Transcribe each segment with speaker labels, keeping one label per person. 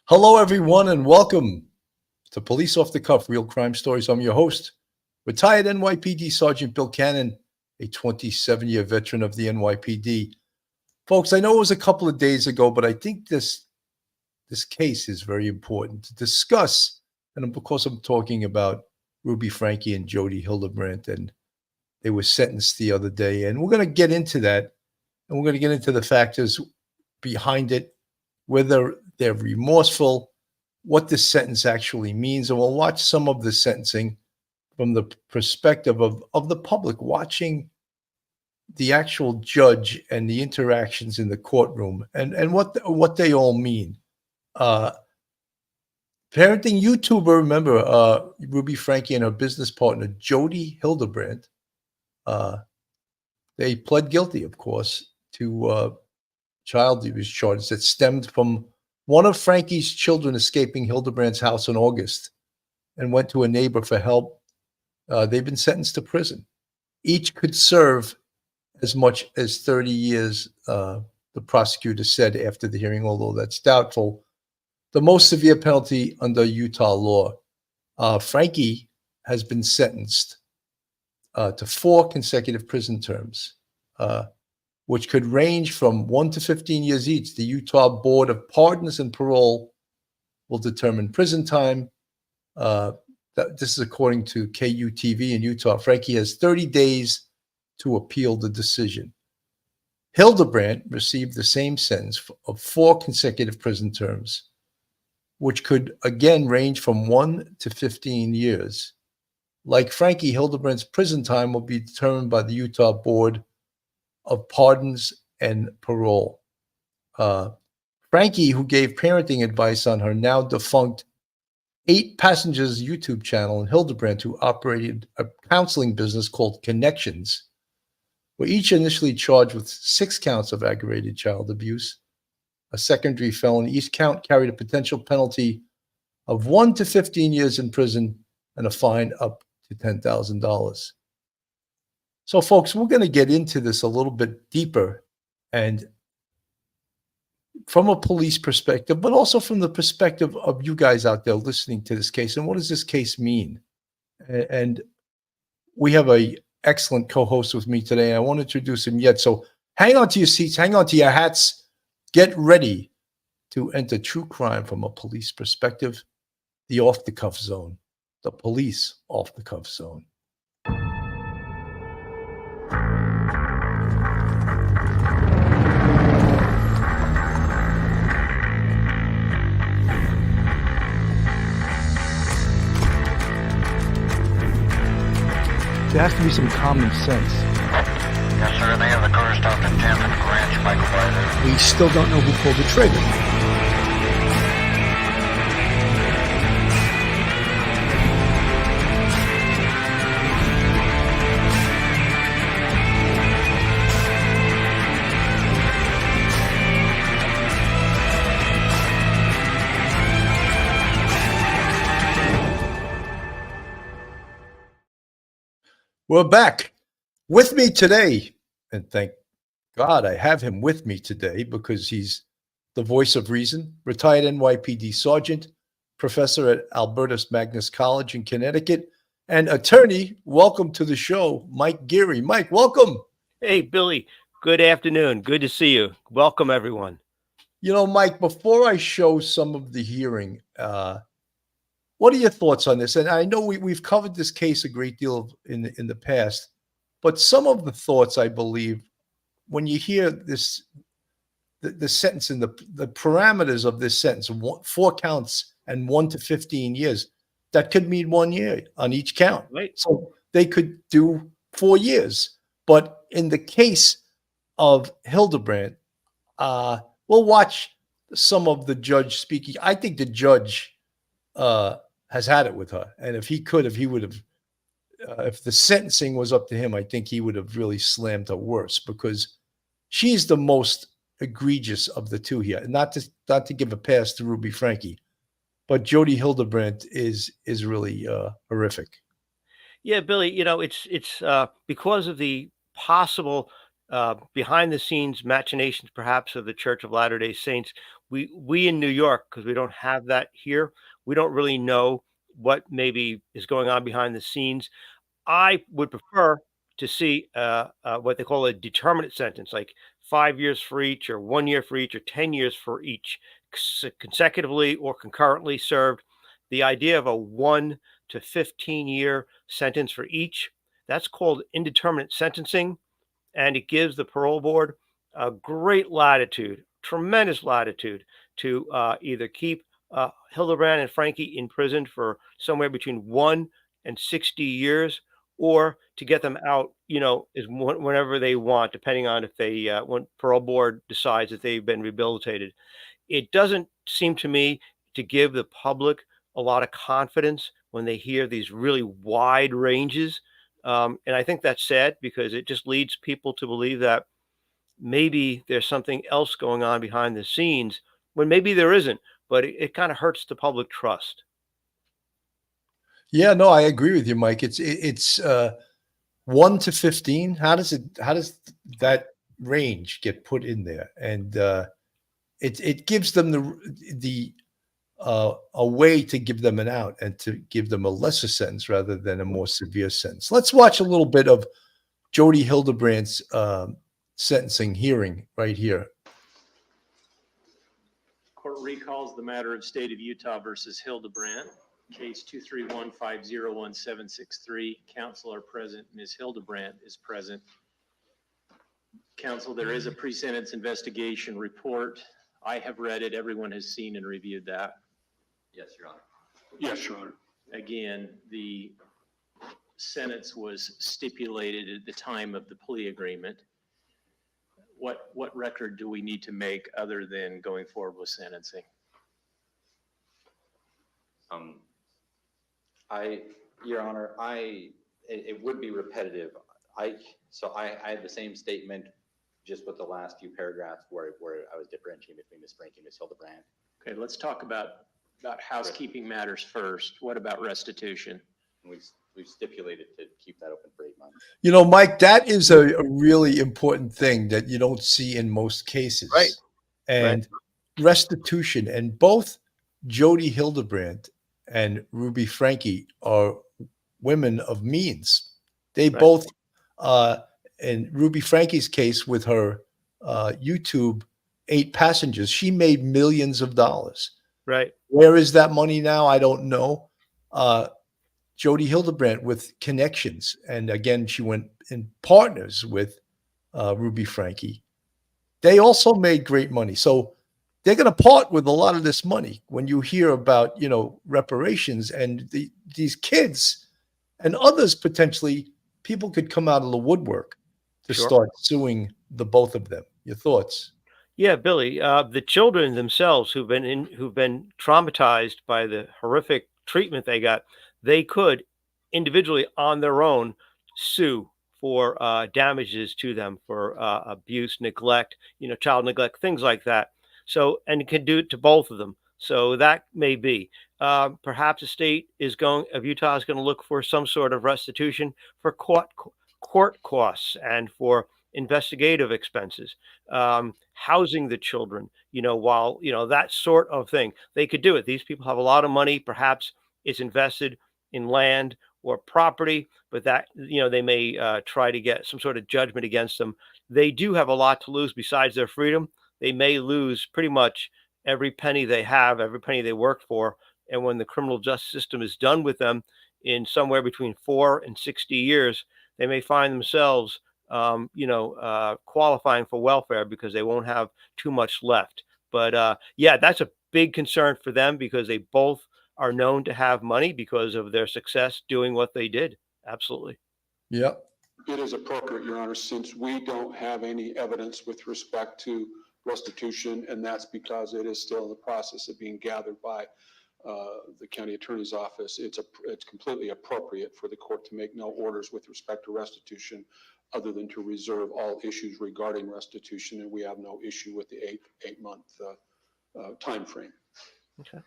Speaker 1: Hello, everyone, and welcome to Police Off the Cuff Real Crime Stories. I'm your host, retired NYPD Sergeant Bill Cannon, a 27-year veteran of the NYPD. Folks, I know it was a couple of days ago, but I think this case is very important to discuss. And of course, I'm talking about Ruby Franke and Jodi Hldebrandt, and they were sentenced the other day. And we're going to get into that, and we're going to get into the factors behind it, whether they're remorseful, what this sentence actually means, and we'll watch some of the sentencing from the perspective of the public watching the actual judge and the interactions in the courtroom and what they all mean. Parenting YouTuber, remember Ruby Franke and her business partner Jodi Hldebrandt, they pled guilty, of course, to child abuse charges that stemmed from one of Franke's children escaping Hildebrandt's house in August and went to a neighbor for help. They've been sentenced to prison. Each could serve as much as 30 years, the prosecutor said after the hearing, although that's doubtful. The most severe penalty under Utah law. Franke has been sentenced to 4 consecutive prison terms, which could range from 1 to 15 years each. The Utah Board of Pardons and Parole will determine prison time. This is according to KUTV in Utah. Franke has 30 days to appeal the decision. Hldebrandt received the same sentence of 4 consecutive prison terms, which could again range from 1 to 15 years. Like Franke, Hildebrandt's prison time will be determined by the Utah Board of Pardons and Parole. Franke, who gave parenting advice on her now defunct 8 Passengers YouTube channel, and Hldebrandt, who operated a counseling business called Connections, were each initially charged with 6 counts of aggravated child abuse, a second-degree felony. Each count carried a potential penalty of 1 to 15 years in prison and a fine up to $10,000. So, folks, we're going to get into this a little bit deeper and from a police perspective, but also from the perspective of you guys out there listening to this case. And what does this case mean? And we have an excellent co-host with me today. I won't introduce him yet. So hang on to your seats, hang on to your hats, get ready to enter true crime from a police perspective, the off-the-cuff zone, the police off-the-cuff zone. There has to be some common sense.
Speaker 2: Yes, sir. They have the car stopped in 10th and Ranch, Michael Byler.
Speaker 1: We still don't know who pulled the trigger. We're back. With me today, and thank God I have him with me today because he's the voice of reason, retired NYPD Sergeant, professor at Albertus Magnus College in Connecticut, and attorney. Welcome to the show, Mike Geary. Mike, welcome.
Speaker 3: Hey, Billy. Good afternoon. Good to see you. Welcome, everyone.
Speaker 1: You know, Mike, before I show some of the hearing, what are your thoughts on this? And I know we've covered this case a great deal in the past, but some of the thoughts, I believe, when you hear this, the sentence and the parameters of this sentence, 4 counts and 1 to 15 years, that could mean 1 year on each count.
Speaker 3: Right.
Speaker 1: So they could do 4 years. But in the case of Hldebrandt, we'll watch some of the judge speaking. I think the judge has had it with her. And if he would have, if the sentencing was up to him, I think he would have really slammed her worse because she's the most egregious of the two here. Not to give a pass to Ruby Franke, but Jodi Hldebrandt is really horrific.
Speaker 3: Yeah, Billy, it's because of the possible behind the scenes machinations, perhaps, of the Church of Latter-day Saints. We in New York, because we don't have that here, we don't really know what maybe is going on behind the scenes. I would prefer to see what they call a determinate sentence, like 5 years for each, or 1 year for each, or 10 years for each, consecutively or concurrently served. The idea of a 1 to 15 year sentence for each, that's called indeterminate sentencing, and it gives the parole board a great latitude, tremendous latitude, to either keep Hildebrandt and Franke in prison for somewhere between 1 and 60 years, or to get them out, whenever they want, depending on if they when parole board decides that they've been rehabilitated. It doesn't seem to me to give the public a lot of confidence when they hear these really wide ranges. And I think that's sad, because it just leads people to believe that maybe there's something else going on behind the scenes, when maybe there isn't, but it kind of hurts the public trust.
Speaker 1: Yeah, no, I agree with you, Mike. It's 1 to 15. How does that range get put in there? And it gives them the a way to give them an out and to give them a lesser sentence rather than a more severe sentence. Let's watch a little bit of Jodi Hildebrandt's sentencing hearing right here.
Speaker 4: Court recalls the matter of State of Utah versus Hildebrandt, case 231501763. Counsel are present. Ms. Hildebrandt is present. Counsel, there is a pre-sentence investigation report. I have read it. Everyone has seen and reviewed that.
Speaker 5: Yes, Your Honor.
Speaker 6: Yes, Your Honor.
Speaker 4: Again, the sentence was stipulated at the time of the plea agreement. What record do we need to make other than going forward with sentencing?
Speaker 5: Your Honor, it would be repetitive. I had the same statement, just with the last few paragraphs where I was differentiating between Ms. Franke and Ms. Hildebrandt.
Speaker 4: Okay, let's talk about housekeeping matters first. What about restitution?
Speaker 5: We've stipulated to keep that open for 8 months.
Speaker 1: You know, Mike, that is a really important thing that you don't see in most cases.
Speaker 3: Right.
Speaker 1: And restitution, and both Jodi Hildebrandt and Ruby Franke are women of means. They both, in Ruby Franke's case with her YouTube 8 passengers, she made millions of dollars.
Speaker 3: Right.
Speaker 1: Where is that money now? I don't know. Jodi Hildebrandt with connections, and again, she went in partners with Ruby Franke. They also made great money. So they're going to part with a lot of this money. When you hear about, reparations and these kids and others, potentially, people could come out of the woodwork to start suing the both of them. Your thoughts?
Speaker 3: Yeah, Billy, the children themselves who've been traumatized by the horrific treatment they got, they could individually on their own sue for damages to them for abuse, neglect, child neglect, things like that. So, and it can do it to both of them. So that may be. Perhaps the state of Utah is going to look for some sort of restitution for court costs and for investigative expenses, housing the children, while, that sort of thing. They could do it. These people have a lot of money. Perhaps it's invested in land or property, but that, they may try to get some sort of judgment against them. They do have a lot to lose besides their freedom. They may lose pretty much every penny they have, every penny they worked for. And when the criminal justice system is done with them in somewhere between 4 and 60 years, they may find themselves, qualifying for welfare because they won't have too much left. But yeah, that's a big concern for them, because they both are known to have money because of their success doing what they did. Absolutely.
Speaker 1: Yeah.
Speaker 6: It is appropriate, Your Honor, since we don't have any evidence with respect to restitution, and that's because it is still in the process of being gathered by the county attorney's office. It's completely appropriate for the court to make no orders with respect to restitution, other than to reserve all issues regarding restitution, and we have no issue with the eight month time frame.
Speaker 3: Okay.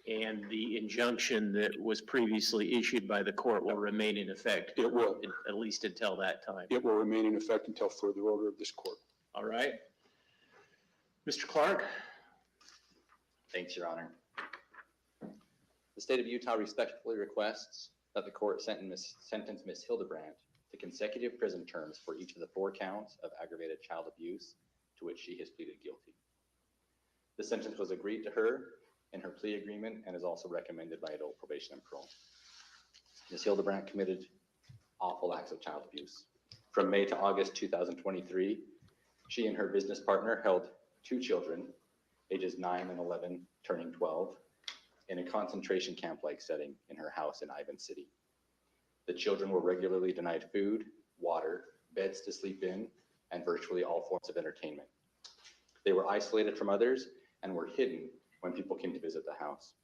Speaker 4: And the injunction that was previously issued by the court will remain in effect,
Speaker 6: It will.
Speaker 4: at least until that time.
Speaker 6: It will remain in effect until further order of this court.
Speaker 4: All right. Mr. Clark?
Speaker 5: Thanks, Your Honor. The state of Utah respectfully requests that the court sentence Ms. Hldebrandt to consecutive prison terms for each of the 4 counts of aggravated child abuse to which she has pleaded guilty. The sentence was agreed to her in her plea agreement and is also recommended by adult probation and parole. Ms. Hldebrandt committed awful acts of child abuse. From May to August 2023, she and her business partner held 2 children, ages 9 and 11, turning 12, in a concentration camp-like setting in her house in Ivan City. The children were regularly denied food, water, beds to sleep in, and virtually all forms of entertainment. They were isolated from others and were hidden when people came to visit the house.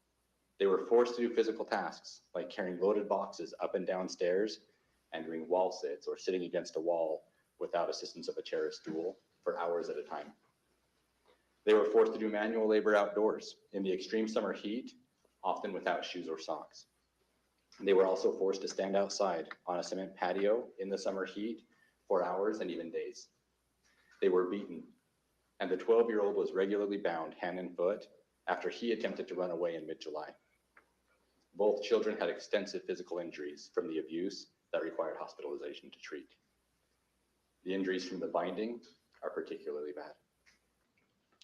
Speaker 5: They were forced to do physical tasks like carrying loaded boxes up and down stairs and doing wall sits or sitting against a wall without assistance of a chair or stool for hours at a time. They were forced to do manual labor outdoors in the extreme summer heat, often without shoes or socks. They were also forced to stand outside on a cement patio in the summer heat for hours and even days. They were beaten, and the 12-year-old was regularly bound hand and foot after he attempted to run away in mid-July. Both children had extensive physical injuries from the abuse that required hospitalization to treat. The injuries from the binding are particularly bad.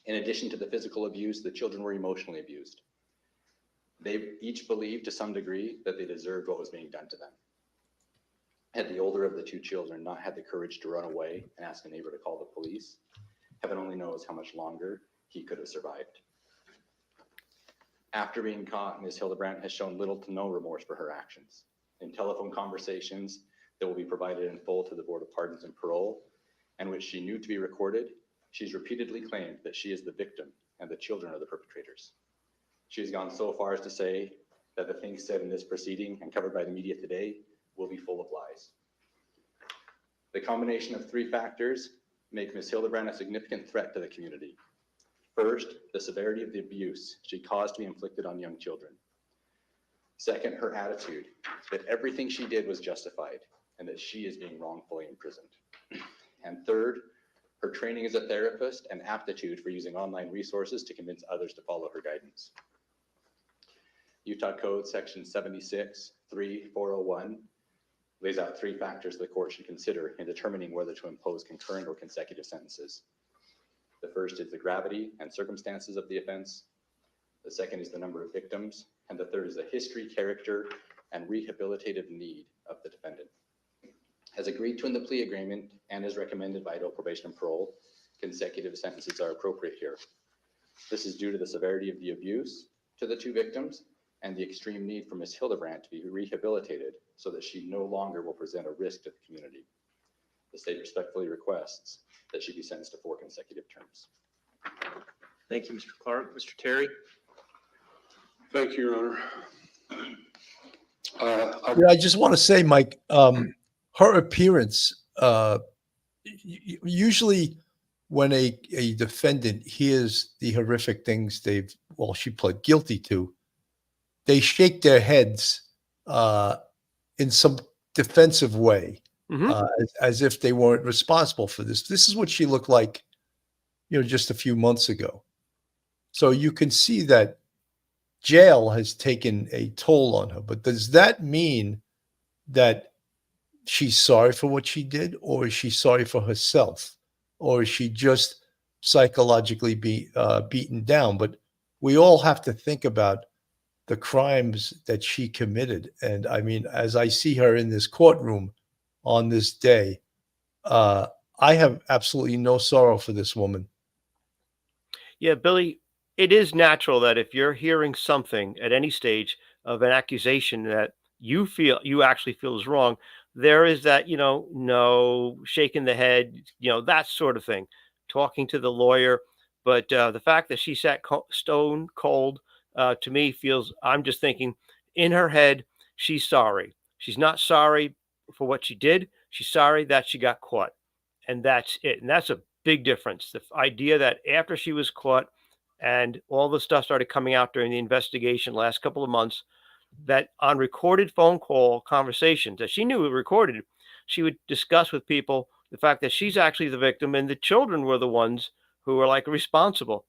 Speaker 5: In addition to the physical abuse, the children were emotionally abused. They each believed to some degree that they deserved what was being done to them. Had the older of the 2 children not had the courage to run away and ask a neighbor to call the police, heaven only knows how much longer he could have survived. After being caught, Ms. Hldebrandt has shown little to no remorse for her actions. In telephone conversations that will be provided in full to the Board of Pardons and Parole, and which she knew to be recorded, she's repeatedly claimed that she is the victim and the children are the perpetrators. She has gone so far as to say that the things said in this proceeding and covered by the media today will be full of lies. The combination of 3 factors make Ms. Hldebrandt a significant threat to the community. First, the severity of the abuse she caused to be inflicted on young children. Second, her attitude that everything she did was justified and that she is being wrongfully imprisoned. And third, her training as a therapist and aptitude for using online resources to convince others to follow her guidance. Utah Code Section 76-3401 lays out 3 factors the court should consider in determining whether to impose concurrent or consecutive sentences. The first is the gravity and circumstances of the offense. The second is the number of victims. And the third is the history, character, and rehabilitative need of the defendant. As agreed to in the plea agreement and as recommended by adult probation and parole, consecutive sentences are appropriate here. This is due to the severity of the abuse to the 2 victims and the extreme need for Ms. Hldebrandt to be rehabilitated so that she no longer will present a risk to the community. The state respectfully requests that she be sentenced to 4 consecutive terms.
Speaker 4: Thank you, Mr. Clark. Mr. Terry?
Speaker 6: Thank you, Your Honor.
Speaker 1: I just want to say, Mike, her appearance, usually when a defendant hears the horrific things she pled guilty to, they shake their heads in some defensive way, as if they weren't responsible for this. This is what she looked like, just a few months ago. So you can see that jail has taken a toll on her. But does that mean that she's sorry for what she did, or is she sorry for herself, or is she just psychologically beaten down? But we all have to think about the crimes that she committed. And I mean, as I see her in this courtroom on this day, I have absolutely no sorrow for this woman.
Speaker 3: Yeah, Billy, it is natural that if you're hearing something at any stage of an accusation that you actually feel is wrong, there is that, no, shaking the head, that sort of thing, talking to the lawyer. But the fact that she sat stone cold, to me I'm just thinking in her head, she's sorry. She's not sorry for what she did. She's sorry that she got caught. And that's it. And that's a big difference. The idea that after she was caught, and all the stuff started coming out during the investigation last couple of months, that on recorded phone call conversations that she knew were recorded, she would discuss with people the fact that she's actually the victim and the children were the ones who were like responsible.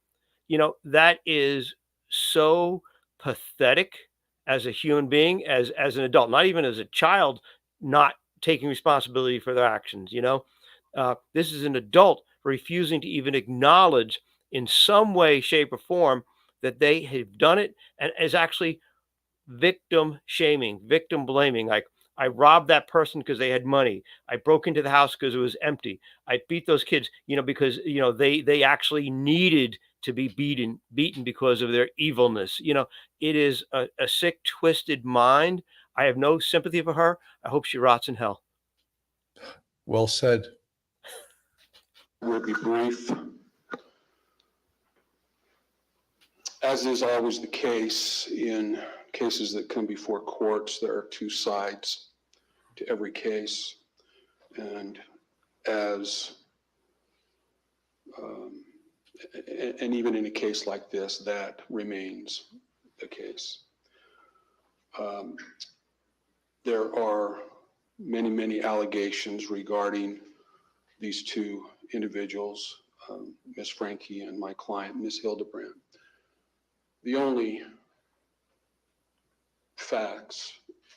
Speaker 3: That is so pathetic as a human being, as an adult, not even as a child, not taking responsibility for their actions. This is an adult refusing to even acknowledge in some way, shape, or form that they have done it, and is actually victim shaming, victim blaming. Like, I robbed that person because they had money. I broke into the house because it was empty. I beat those kids, because they actually needed to be beaten because of their evilness. It is a sick, twisted mind. I have no sympathy for her. I hope she rots in hell.
Speaker 1: Well said.
Speaker 6: We'll be brief. As is always the case in cases that come before courts, there are two sides to every case. And and even in a case like this, that remains the case. There are many, many allegations regarding these two individuals, Ms. Franke and my client, Ms. Hldebrandt. The only facts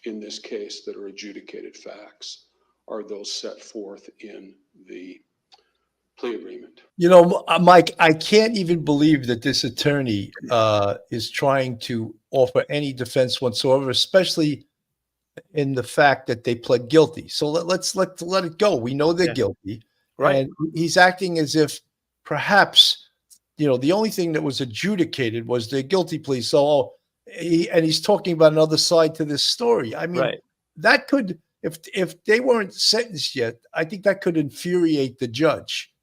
Speaker 6: in this case that are adjudicated facts are those set forth in the plea agreement.
Speaker 1: Mike, I can't even believe that this attorney is trying to offer any defense whatsoever, especially in the fact that they pled guilty. So let's let it go. We know they're guilty,
Speaker 3: Right.
Speaker 1: and he's acting as if perhaps the only thing that was adjudicated was their guilty plea. So he's talking about another side to this story. I mean,
Speaker 3: Right.
Speaker 1: that could, if they weren't sentenced yet, I think that could infuriate the judge.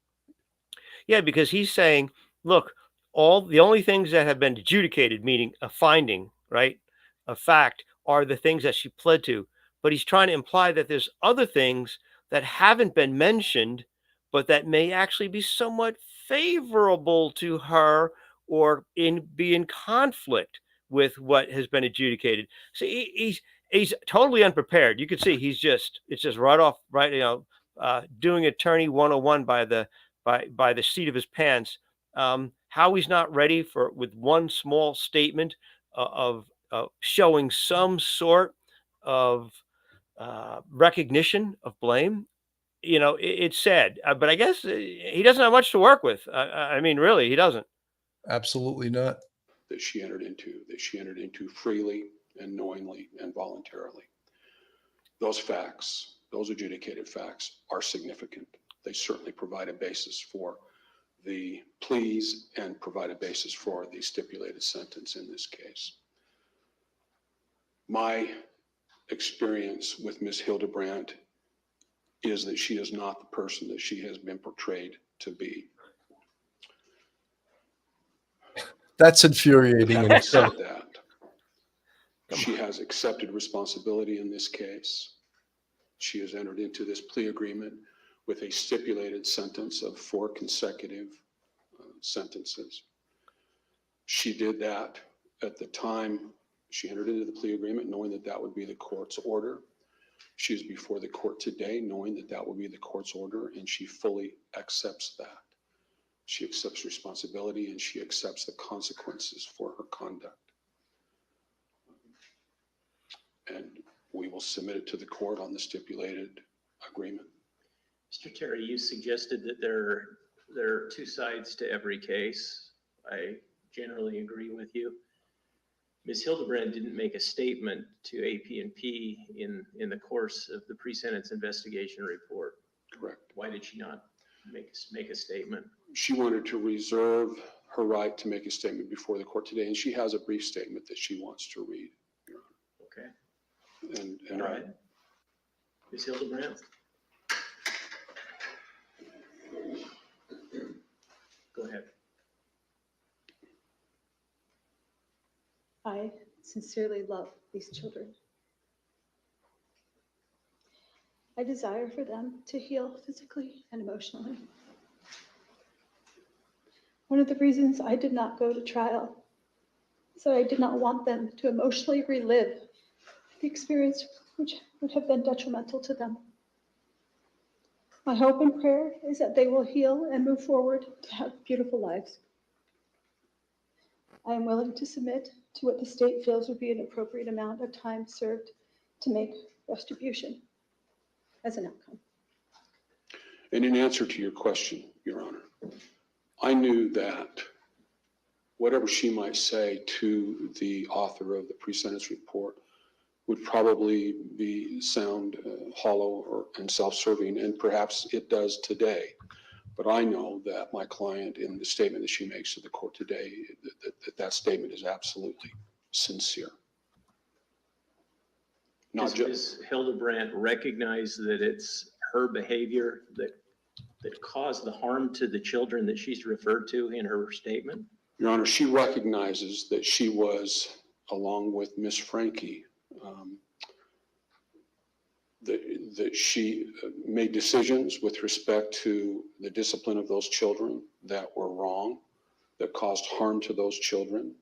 Speaker 3: Yeah, because he's saying, look, all the only things that have been adjudicated, meaning a finding, right, a fact, are the things that she pled to. But he's trying to imply that there's other things that haven't been mentioned, but that may actually be somewhat favorable to her or be in conflict with what has been adjudicated. So he's totally unprepared. You can see it's just right off, right, doing attorney 101 by the seat of his pants. How he's not ready with one small statement of showing some sort of recognition of blame. It's sad, but I guess he doesn't have much to work with. I mean, really, he doesn't.
Speaker 1: Absolutely not.
Speaker 6: That she entered into freely and knowingly and voluntarily. Those facts, those adjudicated facts, are significant. They certainly provide a basis for the pleas and provide a basis for the stipulated sentence in this case. My experience with Ms. Hldebrandt is that she is not the person that she has been portrayed to be.
Speaker 1: That's infuriating.
Speaker 6: Having said that, she has accepted responsibility in this case. She has entered into this plea agreement with a stipulated sentence of 4 consecutive sentences. She did that at the time she entered into the plea agreement, knowing that that would be the court's order. She is before the court today, knowing that that will be the court's order, and she fully accepts that. She accepts responsibility and she accepts the consequences for her conduct. And we will submit it to the court on the stipulated agreement.
Speaker 4: Mr. Terry, you suggested that there are two sides to every case. I generally agree with you. Ms. Hldebrandt didn't make a statement to AP&P in the course of the pre-sentence investigation report.
Speaker 6: Correct.
Speaker 4: Why did she not make a statement?
Speaker 6: She wanted to reserve her right to make a statement before the court today, and she has a brief statement that she wants to read.
Speaker 4: Okay.
Speaker 6: And
Speaker 4: all right. Ms. Hldebrandt. Go ahead.
Speaker 7: I sincerely love these children. I desire for them to heal physically and emotionally. One of the reasons I did not go to trial is that I did not want them to emotionally relive the experience which would have been detrimental to them. My hope and prayer is that they will heal and move forward to have beautiful lives. I am willing to submit to what the state feels would be an appropriate amount of time served to make retribution as an outcome.
Speaker 6: And in answer to your question, Your Honor, I knew that whatever she might say to the author of the pre-sentence report would probably sound hollow and self-serving, and perhaps it does today. But I know that my client, in the statement that she makes to the court today, that statement is absolutely sincere. Not
Speaker 4: Does
Speaker 6: just
Speaker 4: Ms. Hildebrandt recognize that it's her behavior that caused the harm to the children that she's referred to in her statement?
Speaker 6: Your Honor, she recognizes that she was, along with Miss Franke, that she made decisions with respect to the discipline of those children that were wrong, that caused harm to those children.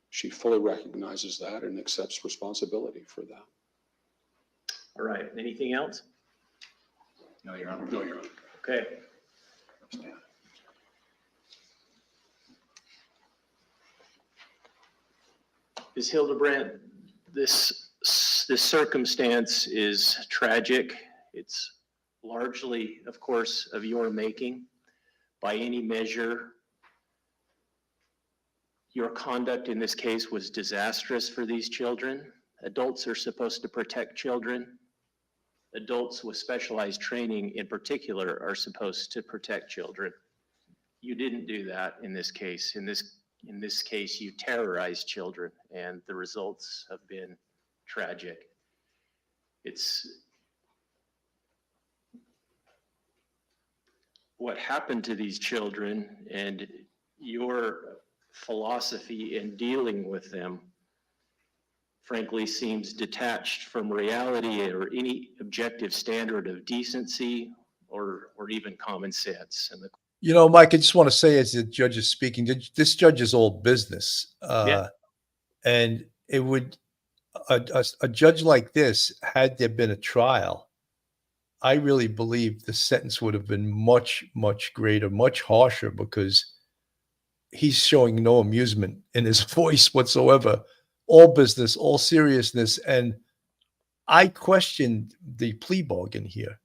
Speaker 6: She fully recognizes that and accepts responsibility for that.
Speaker 4: All right, anything else?
Speaker 5: No, Your Honor.
Speaker 6: No, Your Honor.
Speaker 4: Okay. Ms. Hildebrandt, this circumstance is tragic. It's largely, of course, of your making. By any measure, your conduct in this case was disastrous for these children. Adults are supposed to protect children. Adults with specialized training in particular are supposed to protect children. You didn't do that in this case. In this case, you terrorized children, and the results have been tragic. It's what happened to these children, and your philosophy in dealing with them, frankly, seems detached from reality or any objective standard of decency or even common sense. And
Speaker 1: You know, Mike, I just want to say, as the judge is speaking, this judge is old business. And it would, a judge like this, had there been a trial, I really believe the sentence would have been much, much greater, much harsher, because he's showing no amusement in his voice whatsoever. All business, all seriousness. And I questioned the plea bargain here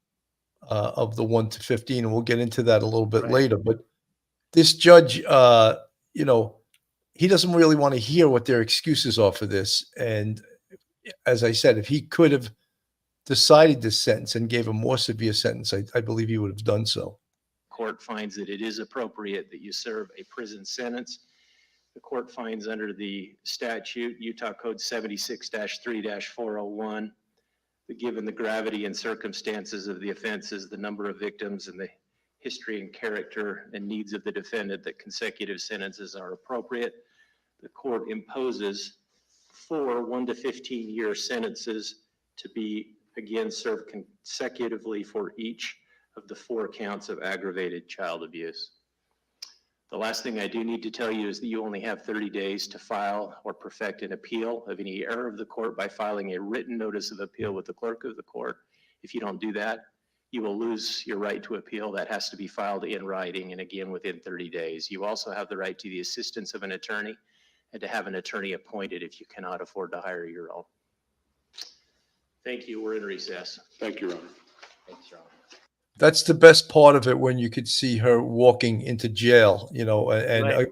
Speaker 1: of the 1 to 15, and we'll get into that a little bit later. But this judge, you know, he doesn't really want to hear what their excuses are for this. And as I said, if he could have decided this sentence and gave a more severe sentence, I believe he would have done so.
Speaker 4: court finds that it is appropriate that you serve a prison sentence. The court finds under the statute, Utah Code 76-3-401, that given the gravity and circumstances of the offenses, the number of victims, and the history and character and needs of the defendant, that consecutive sentences are appropriate. The court imposes 4 1 to 15-year sentences to be again served consecutively for each of the 4 counts of aggravated child abuse. The last thing I do need to tell you is that you only have 30 days to file or perfect an appeal of any error of the court by filing a written notice of appeal with the clerk of the court. If you don't do that, you will lose your right to appeal. That has to be filed in writing, and again within 30 days. You also have the right to the assistance of an attorney and to have an attorney appointed if you cannot afford to hire your own. Thank you. We're in recess.
Speaker 6: Thank you, Your Honor.
Speaker 5: Thanks, Your Honor.
Speaker 1: That's the best part of it, when you could see her walking into jail, you know, and
Speaker 3: Right.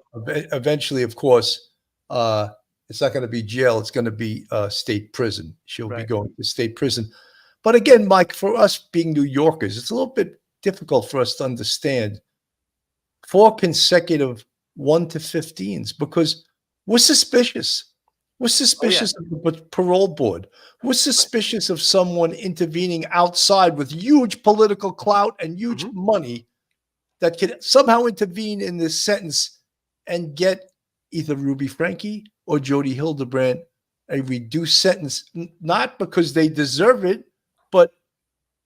Speaker 1: Eventually, of course, it's not going to be jail. It's going to be state prison. She'll be
Speaker 3: Right.
Speaker 1: going to state prison. But again, Mike, for us being New Yorkers, it's a little bit difficult for us to understand 4 consecutive 1 to 15s, because we're suspicious. We're suspicious of the parole board. We're suspicious of someone intervening outside with huge political clout and huge money that could somehow intervene in this sentence and get either Ruby Franke or Jodi Hldebrandt a reduced sentence, not because they deserve it, but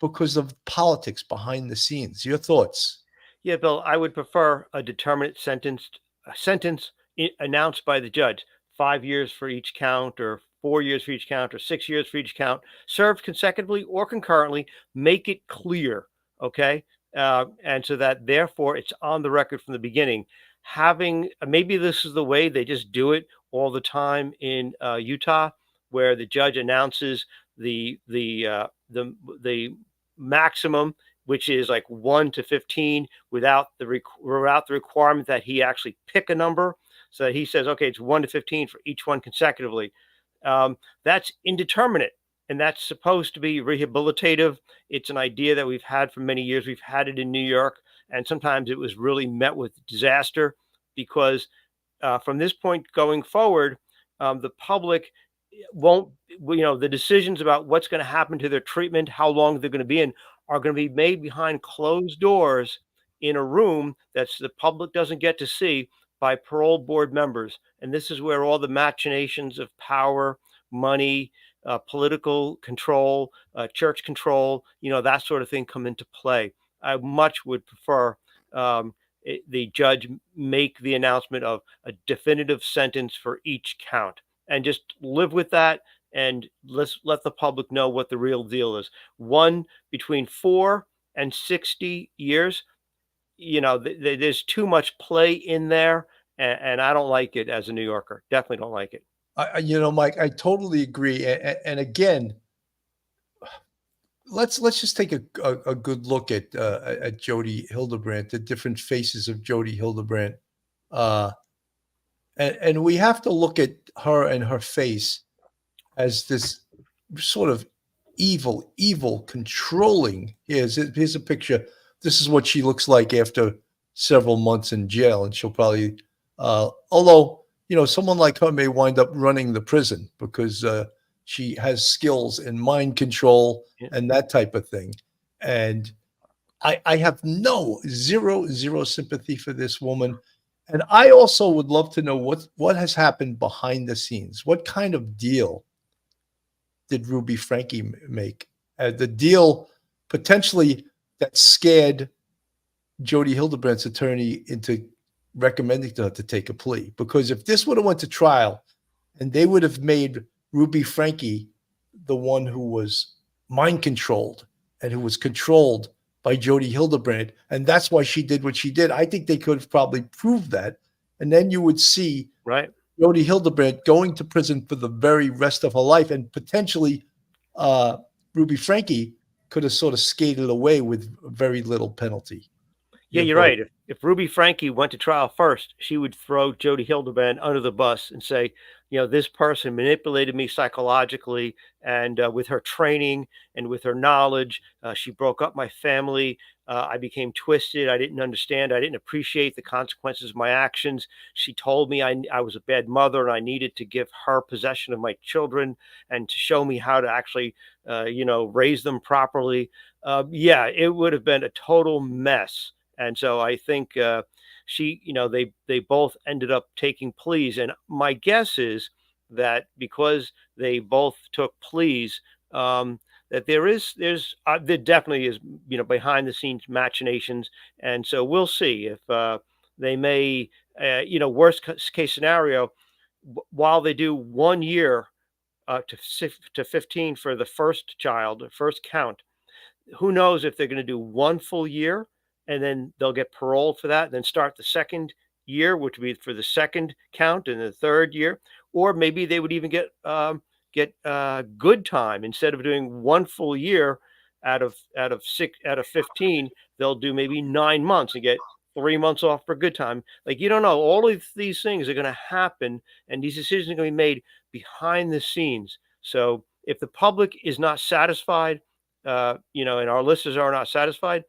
Speaker 1: because of politics behind the scenes. Your thoughts?
Speaker 3: Yeah, Bill, I would prefer a determinate sentence sentence announced by the judge, 5 years for each count, or 4 years for each count, or 6 years for each count, served consecutively or concurrently. Make it clear, okay? And so that therefore it's on the record from the beginning. Having maybe this is the way they just do it all the time in Utah, where the judge announces the maximum, which is like 1 to 15, without the requirement that he actually pick a number. So that he says, okay, it's 1 to 15 for each one consecutively. That's indeterminate, and that's supposed to be rehabilitative. It's an idea that we've had for many years. We've had it in New York, and sometimes it was really met with disaster, because from this point going forward, the public won't, the decisions about what's going to happen to their treatment, how long they're going to be in, are going to be made behind closed doors in a room that's the public doesn't get to see, by parole board members. And this is where all the machinations of power, money, political control, church control, that sort of thing come into play. I much would prefer the judge make the announcement of a definitive sentence for each count, and just live with that. And let's let the public know what the real deal is. One between 4 and 60 years, there's too much play in there, and I don't like it as a New Yorker. Definitely don't like it.
Speaker 1: Mike, I totally agree. And again, let's just take a good look at Jodi Hldebrandt, the different faces of Jodi Hldebrandt, and we have to look at her and her face as this sort of evil, controlling. Here's a picture. This is what she looks like after several months in jail, and she'll probably, although someone like her may wind up running the prison, because she has skills in mind control and that type of thing. And I have zero sympathy for this woman. And I also would love to know what has happened behind the scenes. What kind of deal did Ruby Franke make? The deal potentially that scared Jodi Hildebrandt's attorney into recommending to her to take a plea. Because if this would have went to trial and they would have made Ruby Franke the one who was mind controlled and who was controlled by Jodi Hldebrandt, and that's why she did what she did, I think they could have probably proved that. And then you would see
Speaker 3: right
Speaker 1: Jodi Hldebrandt going to prison for the very rest of her life, and potentially Ruby Franke could have sort of skated away with very little penalty.
Speaker 3: Yeah, you're right. If Ruby Franke went to trial first, she would throw Jodi Hldebrandt under the bus and say, this person manipulated me psychologically, and with her training and with her knowledge, she broke up my family. I became twisted. I didn't understand. I didn't appreciate the consequences of my actions. She told me I was a bad mother, and I needed to give her possession of my children and to show me how to actually, raise them properly. It would have been a total mess. And so I think they both ended up taking pleas. And my guess is that because they both took pleas, that there definitely is, behind the scenes machinations. And so we'll see if they may, worst case scenario, while they do 1 year to 15 for the first child, the first count, who knows if they're going to do 1 full year and then they'll get paroled for that, and then start the second year, which would be for the second count, and the third year, or maybe they would even get good time. Instead of doing 1 full year out of 15, they'll do maybe 9 months and get 3 months off for good time. Like, you don't know. All of these things are going to happen, and these decisions are going to be made behind the scenes. So if the public is not satisfied, and our listeners are not satisfied,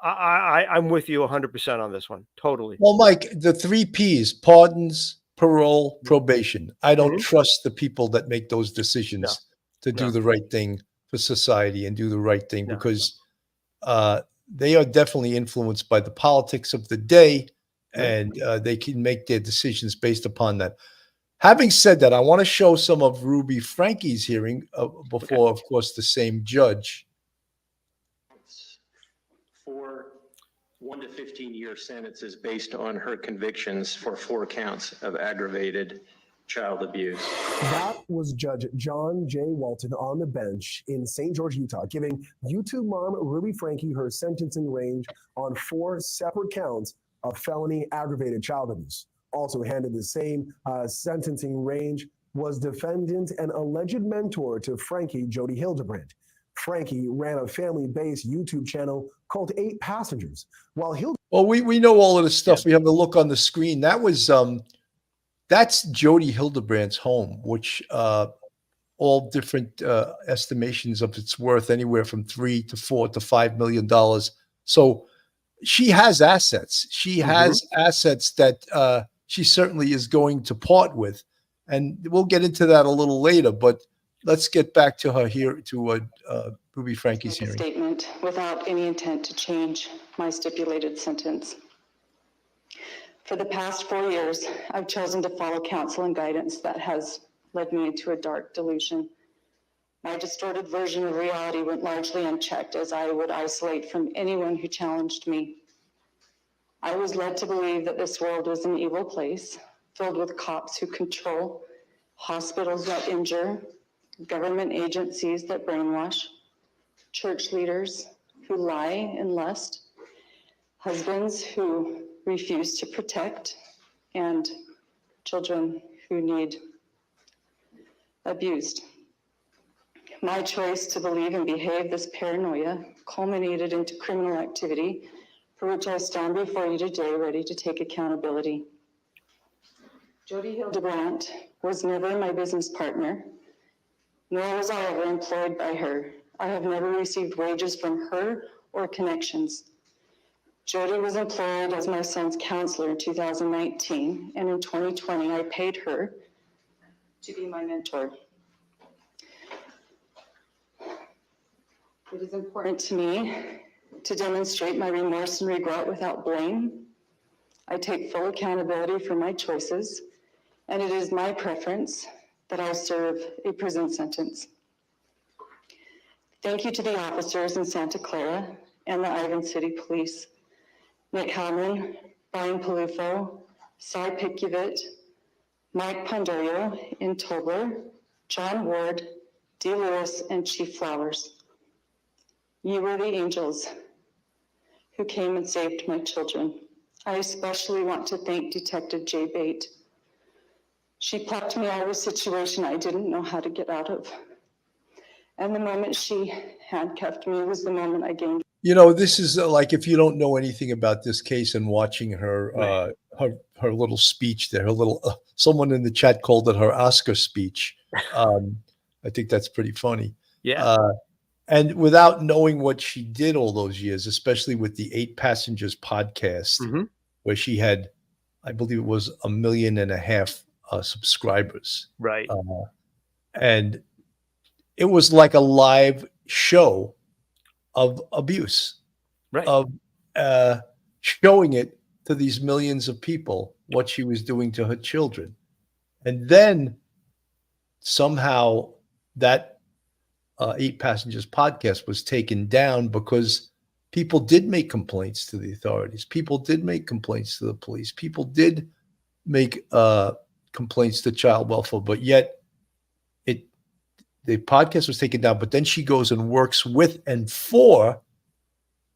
Speaker 3: I'm with you 100% on this one. Totally.
Speaker 1: Well, Mike, the 3 Ps: pardons, parole, probation. I don't trust the people that make those decisions to do the right thing for society and do the right thing, because they are definitely influenced by the politics of the day, and they can make their decisions based upon that. Having said that, I want to show some of Ruby Franke's hearing before, of course, the same judge.
Speaker 4: 1 to 15-year sentences based on her convictions for 4 counts of aggravated child abuse.
Speaker 8: That was Judge John J. Walton on the bench in St. George, Utah, giving YouTube mom Ruby Franke her sentencing range on 4 separate counts of felony aggravated child abuse. Also handed the same sentencing range was defendant and alleged mentor to Franke, Jodi Hldebrandt. Franke ran a family-based YouTube channel called 8 Passengers, while Hildebrandt.
Speaker 1: Well, we know all of this stuff. We have the look on the screen. That was that's Jodi Hildebrandt's home, which all different estimations of its worth, anywhere from $3 to $4 to $5 million. So she has assets. She has assets that she certainly is going to part with, and we'll get into that a little later. But let's get back to her here, to Ruby Franke's
Speaker 9: Make a
Speaker 1: hearing.
Speaker 9: statement without any intent to change my stipulated sentence. For the past 4 years, I've chosen to follow counsel and guidance that has led me into a dark delusion. My distorted version of reality went largely unchecked, as I would isolate from anyone who challenged me. I was led to believe that this world was an evil place, filled with cops who control, hospitals that injure, government agencies that brainwash, church leaders who lie and lust, husbands who refuse to protect, and children who need abused. My choice to believe and behave this paranoia culminated into criminal activity for which I stand before you today ready to take accountability. Jodi Hldebrandt was never my business partner, nor was I ever employed by her. I have never received wages from her or connections. Jodi was employed as my son's counselor in 2019, and in 2020, I paid her to be my mentor. It is important to me to demonstrate my remorse and regret without blame. I take full accountability for my choices, and it is my preference that I serve a prison sentence. Thank you to the officers in Santa Clara and the Ivan City Police. Nick Hellman, Brian Palufo, Cy Pikuvit, Mike Pondoyo in Tobler, John Ward, Dee Lewis, and Chief Flowers. You were the angels who came and saved my children. I especially want to thank Detective Jay Bate. She plucked me out of a situation I didn't know how to get out of. And the moment she handcuffed me was the moment I gained.
Speaker 1: You know, this is like, if you don't know anything about this case and watching her her little speech there, her little someone in the chat called it her Oscar speech. I think that's pretty funny.
Speaker 3: Yeah.
Speaker 1: And without knowing what she did all those years, especially with the 8 Passengers podcast, where she had, I believe it was 1.5 million subscribers.
Speaker 3: Right.
Speaker 1: And it was like a live show of abuse,
Speaker 3: Right.
Speaker 1: of showing it to these millions of people, what she was doing to her children. And then somehow that 8 Passengers podcast was taken down because people did make complaints to the authorities. People did make complaints to the police. People did make complaints to child welfare, but yet the podcast was taken down. But then she goes and works with and for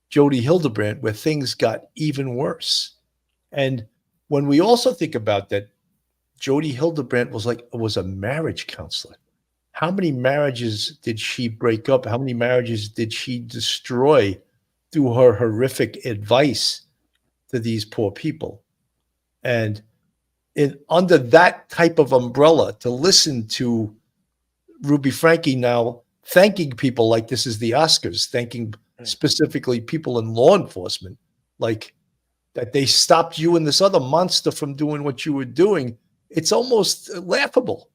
Speaker 1: Jodi Hldebrandt, where things got even worse. And when we also think about that, Jodi Hldebrandt was a marriage counselor. How many marriages did she break up? How many marriages did she destroy through her horrific advice to these poor people? And under that type of umbrella, to listen to Ruby Franke now thanking people like this is the Oscars, thanking specifically people in law enforcement, like that they stopped you and this other monster from doing what you were doing. It's almost laughable.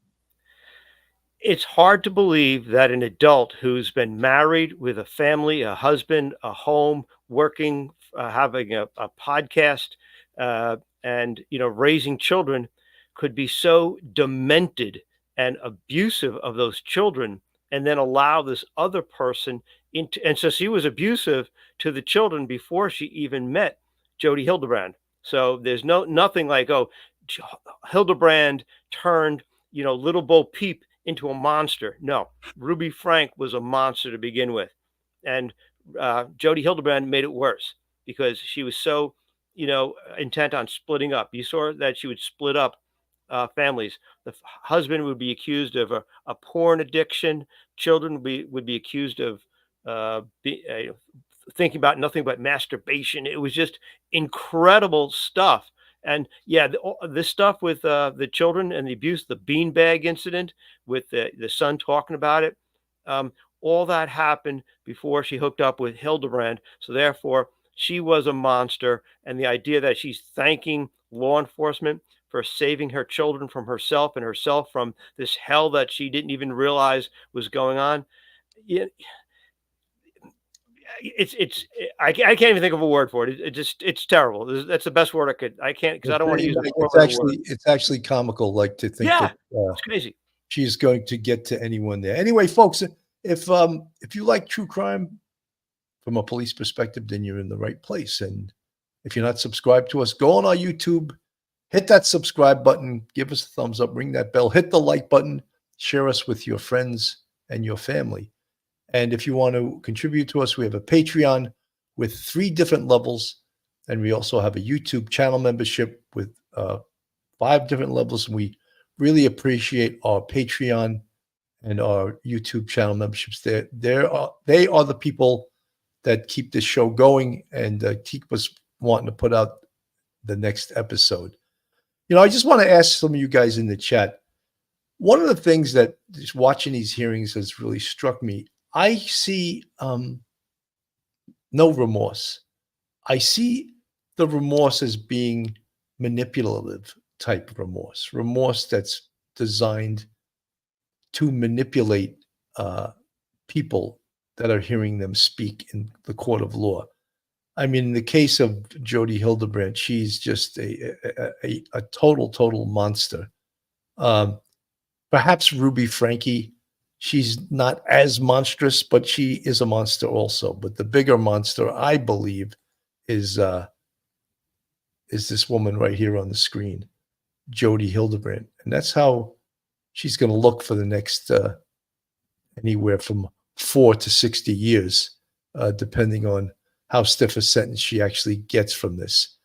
Speaker 3: It's hard to believe that an adult who's been married with a family, a husband, a home, working, having a podcast, and raising children, could be so demented and abusive of those children, and then allow this other person into. And so she was abusive to the children before she even met Jodi Hldebrandt. So there's nothing like, oh, Hildebrandt turned, little Bo Peep into a monster. No, Ruby Frank was a monster to begin with. And Jodi Hildebrandt made it worse because she was so, intent on splitting up. You saw that she would split up families. The husband would be accused of a porn addiction. Children would be accused of thinking about nothing but masturbation. It was just incredible stuff. And yeah, this stuff with the children and the abuse, the beanbag incident with the son talking about it, all that happened before she hooked up with Hildebrandt. So therefore, she was a monster. And the idea that she's thanking law enforcement for saving her children from herself and herself from this hell that she didn't even realize was going on. Yeah, I can't even think of a word for it. It's terrible. That's the best word I can't, because I don't want to use a four-letter word.
Speaker 1: It's actually comical, like, to think that
Speaker 3: it's crazy.
Speaker 1: she's going to get to anyone there. Anyway, folks, if you like true crime from a police perspective, then you're in the right place. And if you're not subscribed to us, go on our YouTube, hit that subscribe button, give us a thumbs up, ring that bell, hit the like button, share us with your friends and your family. And if you want to contribute to us, we have a Patreon with 3 different levels. And we also have a YouTube channel membership with 5 different levels. And we really appreciate our Patreon and our YouTube channel memberships. They are the people that keep this show going and keep us wanting to put out the next episode. I just want to ask some of you guys in the chat. One of the things that just watching these hearings has really struck me, I see no remorse. I see the remorse as being manipulative type of remorse that's designed to manipulate people that are hearing them speak in the court of law. I mean, in the case of Jodi Hldebrandt, she's just a total monster. Perhaps Ruby Franke, she's not as monstrous, but she is a monster also. But the bigger monster, I believe, is this woman right here on the screen, Jodi Hldebrandt. And that's how she's going to look for the next anywhere from 4 to 60 years, depending on how stiff a sentence she actually gets from this.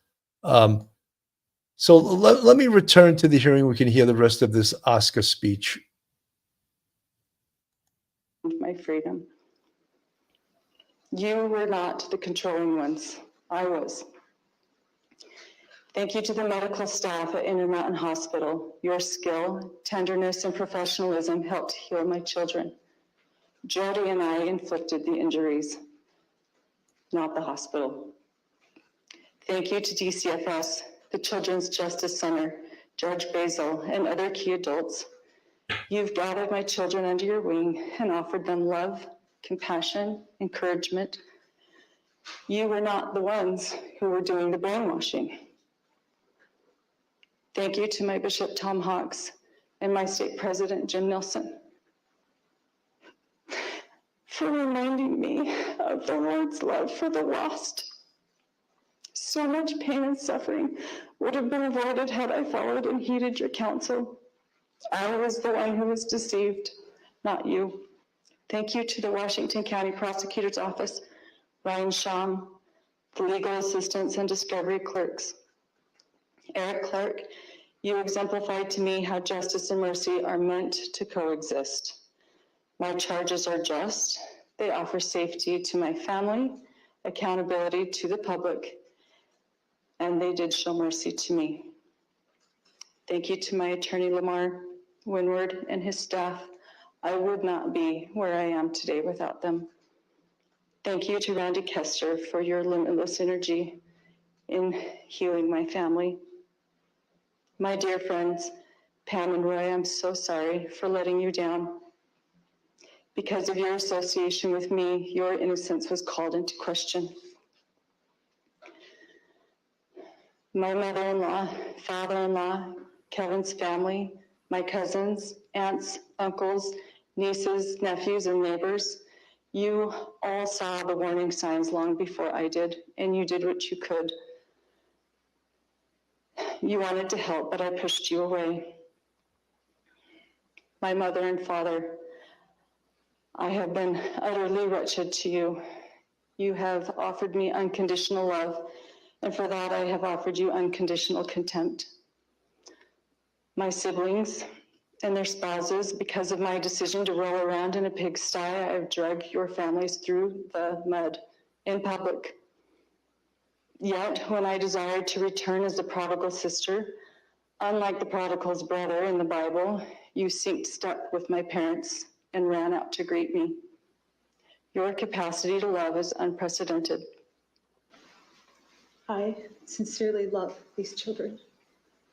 Speaker 1: So let me return to the hearing. We can hear the rest of this Oscar speech.
Speaker 9: My freedom. You were not the controlling ones. I was. Thank you to the medical staff at Intermountain Hospital. Your skill, tenderness, and professionalism helped heal my children. Jodi and I inflicted the injuries, not the hospital. Thank you to DCFS, the Children's Justice Center, Judge Basil, and other key adults. You've gathered my children under your wing and offered them love, compassion, encouragement. You were not the ones who were doing the brainwashing. Thank you to my Bishop Tom Hawks and my state president, Jim Nilsson, for reminding me of the Lord's love for the lost. So much pain and suffering would have been avoided had I followed and heeded your counsel. I was the one who was deceived, not you. Thank you to the Washington County Prosecutor's Office, Ryan Sham, the legal assistants and discovery clerks. Eric Clark, you exemplified to me how justice and mercy are meant to coexist. My charges are just. They offer safety to my family, accountability to the public, and they did show mercy to me. Thank you to my attorney, Lamar Winward, and his staff. I would not be where I am today without them. Thank you to Randy Kester for your limitless energy in healing my family. My dear friends, Pam and Roy, I'm so sorry for letting you down. Because of your association with me, your innocence was called into question. My mother-in-law, father-in-law, Kevin's family, my cousins, aunts, uncles, nieces, nephews, and neighbors, you all saw the warning signs long before I did, and you did what you could. You wanted to help, but I pushed you away. My mother and father, I have been utterly wretched to you. You have offered me unconditional love, and for that I have offered you unconditional contempt. My siblings and their spouses, because of my decision to roll around in a pigsty, I have dragged your families through the mud in public. Yet, when I desired to return as the prodigal sister, unlike the prodigal's brother in the Bible, you synced stuck with my parents and ran out to greet me. Your capacity to love is unprecedented.
Speaker 7: I sincerely love these children.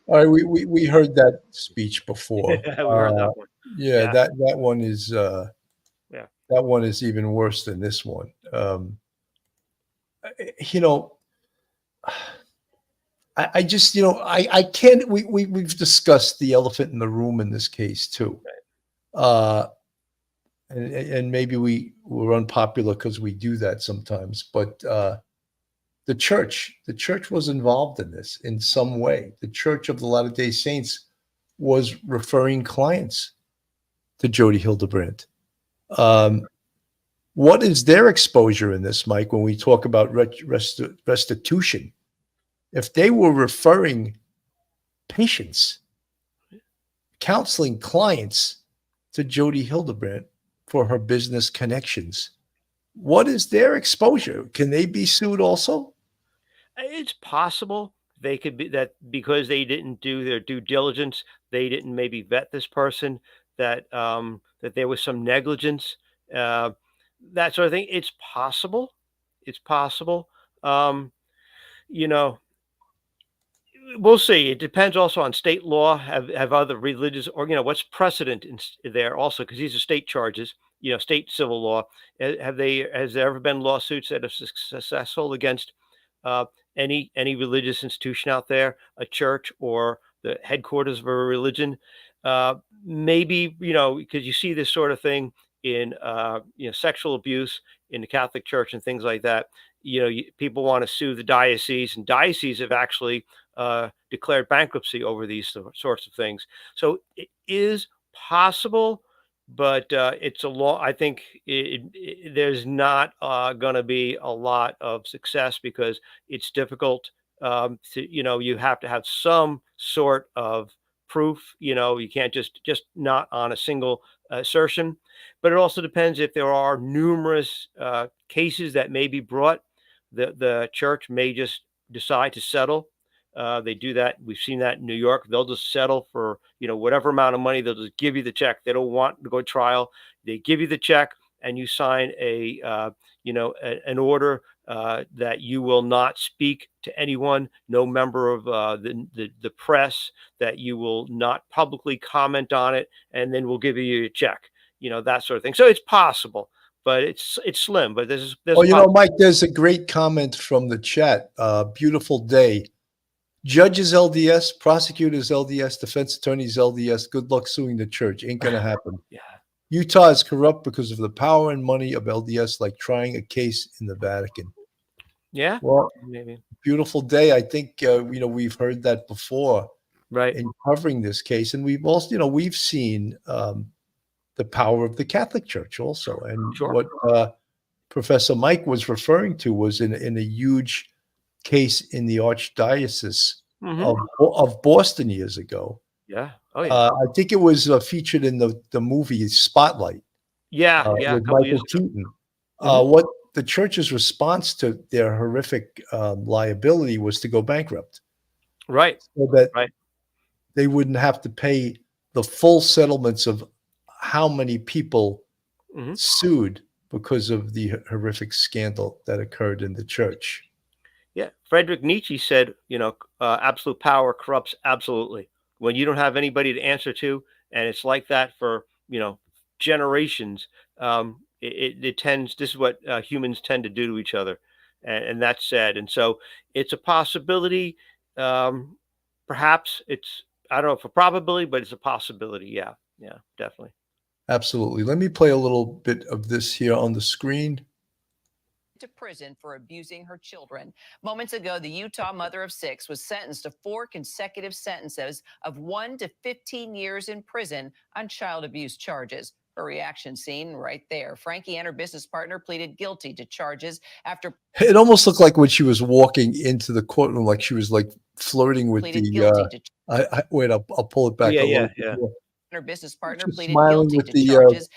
Speaker 1: All right, we heard that speech before.
Speaker 3: We heard that one.
Speaker 1: Yeah,
Speaker 3: Yeah.
Speaker 1: that one is
Speaker 3: Yeah.
Speaker 1: that one is even worse than this one. You know, I just, you know, I can't. We've discussed the elephant in the room in this case too. And maybe we're unpopular because we do that sometimes, but the church was involved in this in some way. The Church of the Latter-day Saints was referring clients to Jodi Hldebrandt. What is their exposure in this, Mike, when we talk about restitution? If they were referring patients, counseling clients to Jodi Hldebrandt for her business connections, what is their exposure? Can they be sued also?
Speaker 3: It's possible they could be that because they didn't do their due diligence, they didn't maybe vet this person, that that there was some negligence, uh, that sort of thing. It's possible. It's possible. Um, you know, we'll see. It depends also on state law. Have other religious, or what's precedent there also, because these are state charges. State civil law. Has there ever been lawsuits that are successful against uh, any religious institution out there, a church or the headquarters of a religion? Maybe because you see this sort of thing in sexual abuse in the Catholic Church and things like that. People want to sue the diocese, and dioceses have actually declared bankruptcy over these sorts of things. So it is possible, but it's a law. I think there's not going to be a lot of success because it's difficult. You have to have some sort of proof. You can't just not on a single assertion. But it also depends if there are numerous cases that may be brought. The church may just decide to settle. They do that. We've seen that in New York. They'll just settle for whatever amount of money. They'll just give you the check. They don't want to go to trial. They give you the check, and you sign an order that you will not speak to anyone, no member of the press, that you will not publicly comment on it, and then we'll give you a check. That sort of thing. So it's possible, but it's slim. But there's
Speaker 1: Well, Mike, there's a great comment from the chat. Beautiful day. Judges LDS, prosecutors LDS, defense attorneys LDS. Good luck suing the church. Ain't gonna happen.
Speaker 3: Yeah.
Speaker 1: Utah is corrupt because of the power and money of LDS, like trying a case in the Vatican.
Speaker 3: Yeah.
Speaker 1: Well,
Speaker 3: Maybe.
Speaker 1: beautiful day. I think we've heard that before,
Speaker 3: Right.
Speaker 1: in covering this case, and we've also we've seen the power of the Catholic Church also, and
Speaker 3: Sure.
Speaker 1: what Professor Mike was referring to was in a huge case in the Archdiocese of Boston years ago.
Speaker 3: Yeah. Oh yeah.
Speaker 1: I think it was featured in the movie Spotlight.
Speaker 3: Yeah. Yeah.
Speaker 1: With
Speaker 3: A couple years
Speaker 1: Michael
Speaker 3: ago.
Speaker 1: Keaton. What the church's response to their horrific liability was to go bankrupt,
Speaker 3: Right.
Speaker 1: so that
Speaker 3: Right.
Speaker 1: they wouldn't have to pay the full settlements of how many people sued because of the horrific scandal that occurred in the church.
Speaker 3: Yeah. Friedrich Nietzsche said, absolute power corrupts absolutely. When you don't have anybody to answer to, and it's like that for, generations, it tends, this is what humans tend to do to each other. And that's sad. And so it's a possibility. Perhaps I don't know if a probability, but it's a possibility. Yeah. Yeah, definitely.
Speaker 1: Absolutely. Let me play a little bit of this here on the screen.
Speaker 10: to prison for abusing her children. Moments ago, the Utah mother of 6 was sentenced to 4 consecutive sentences of 1 to 15 years in prison on child abuse charges. Her reaction seen right there. Franke and her business partner pleaded guilty to charges after
Speaker 1: It almost looked like when she was walking into the courtroom, like she was like flirting with
Speaker 10: pleaded
Speaker 1: the.
Speaker 10: guilty to
Speaker 1: Wait, I'll pull it back
Speaker 3: Yeah,
Speaker 1: a little
Speaker 3: yeah,
Speaker 1: bit
Speaker 3: yeah.
Speaker 1: more.
Speaker 10: her business partner
Speaker 1: Just
Speaker 10: pleaded
Speaker 1: smiling
Speaker 10: guilty
Speaker 1: with
Speaker 10: to
Speaker 1: the
Speaker 10: charges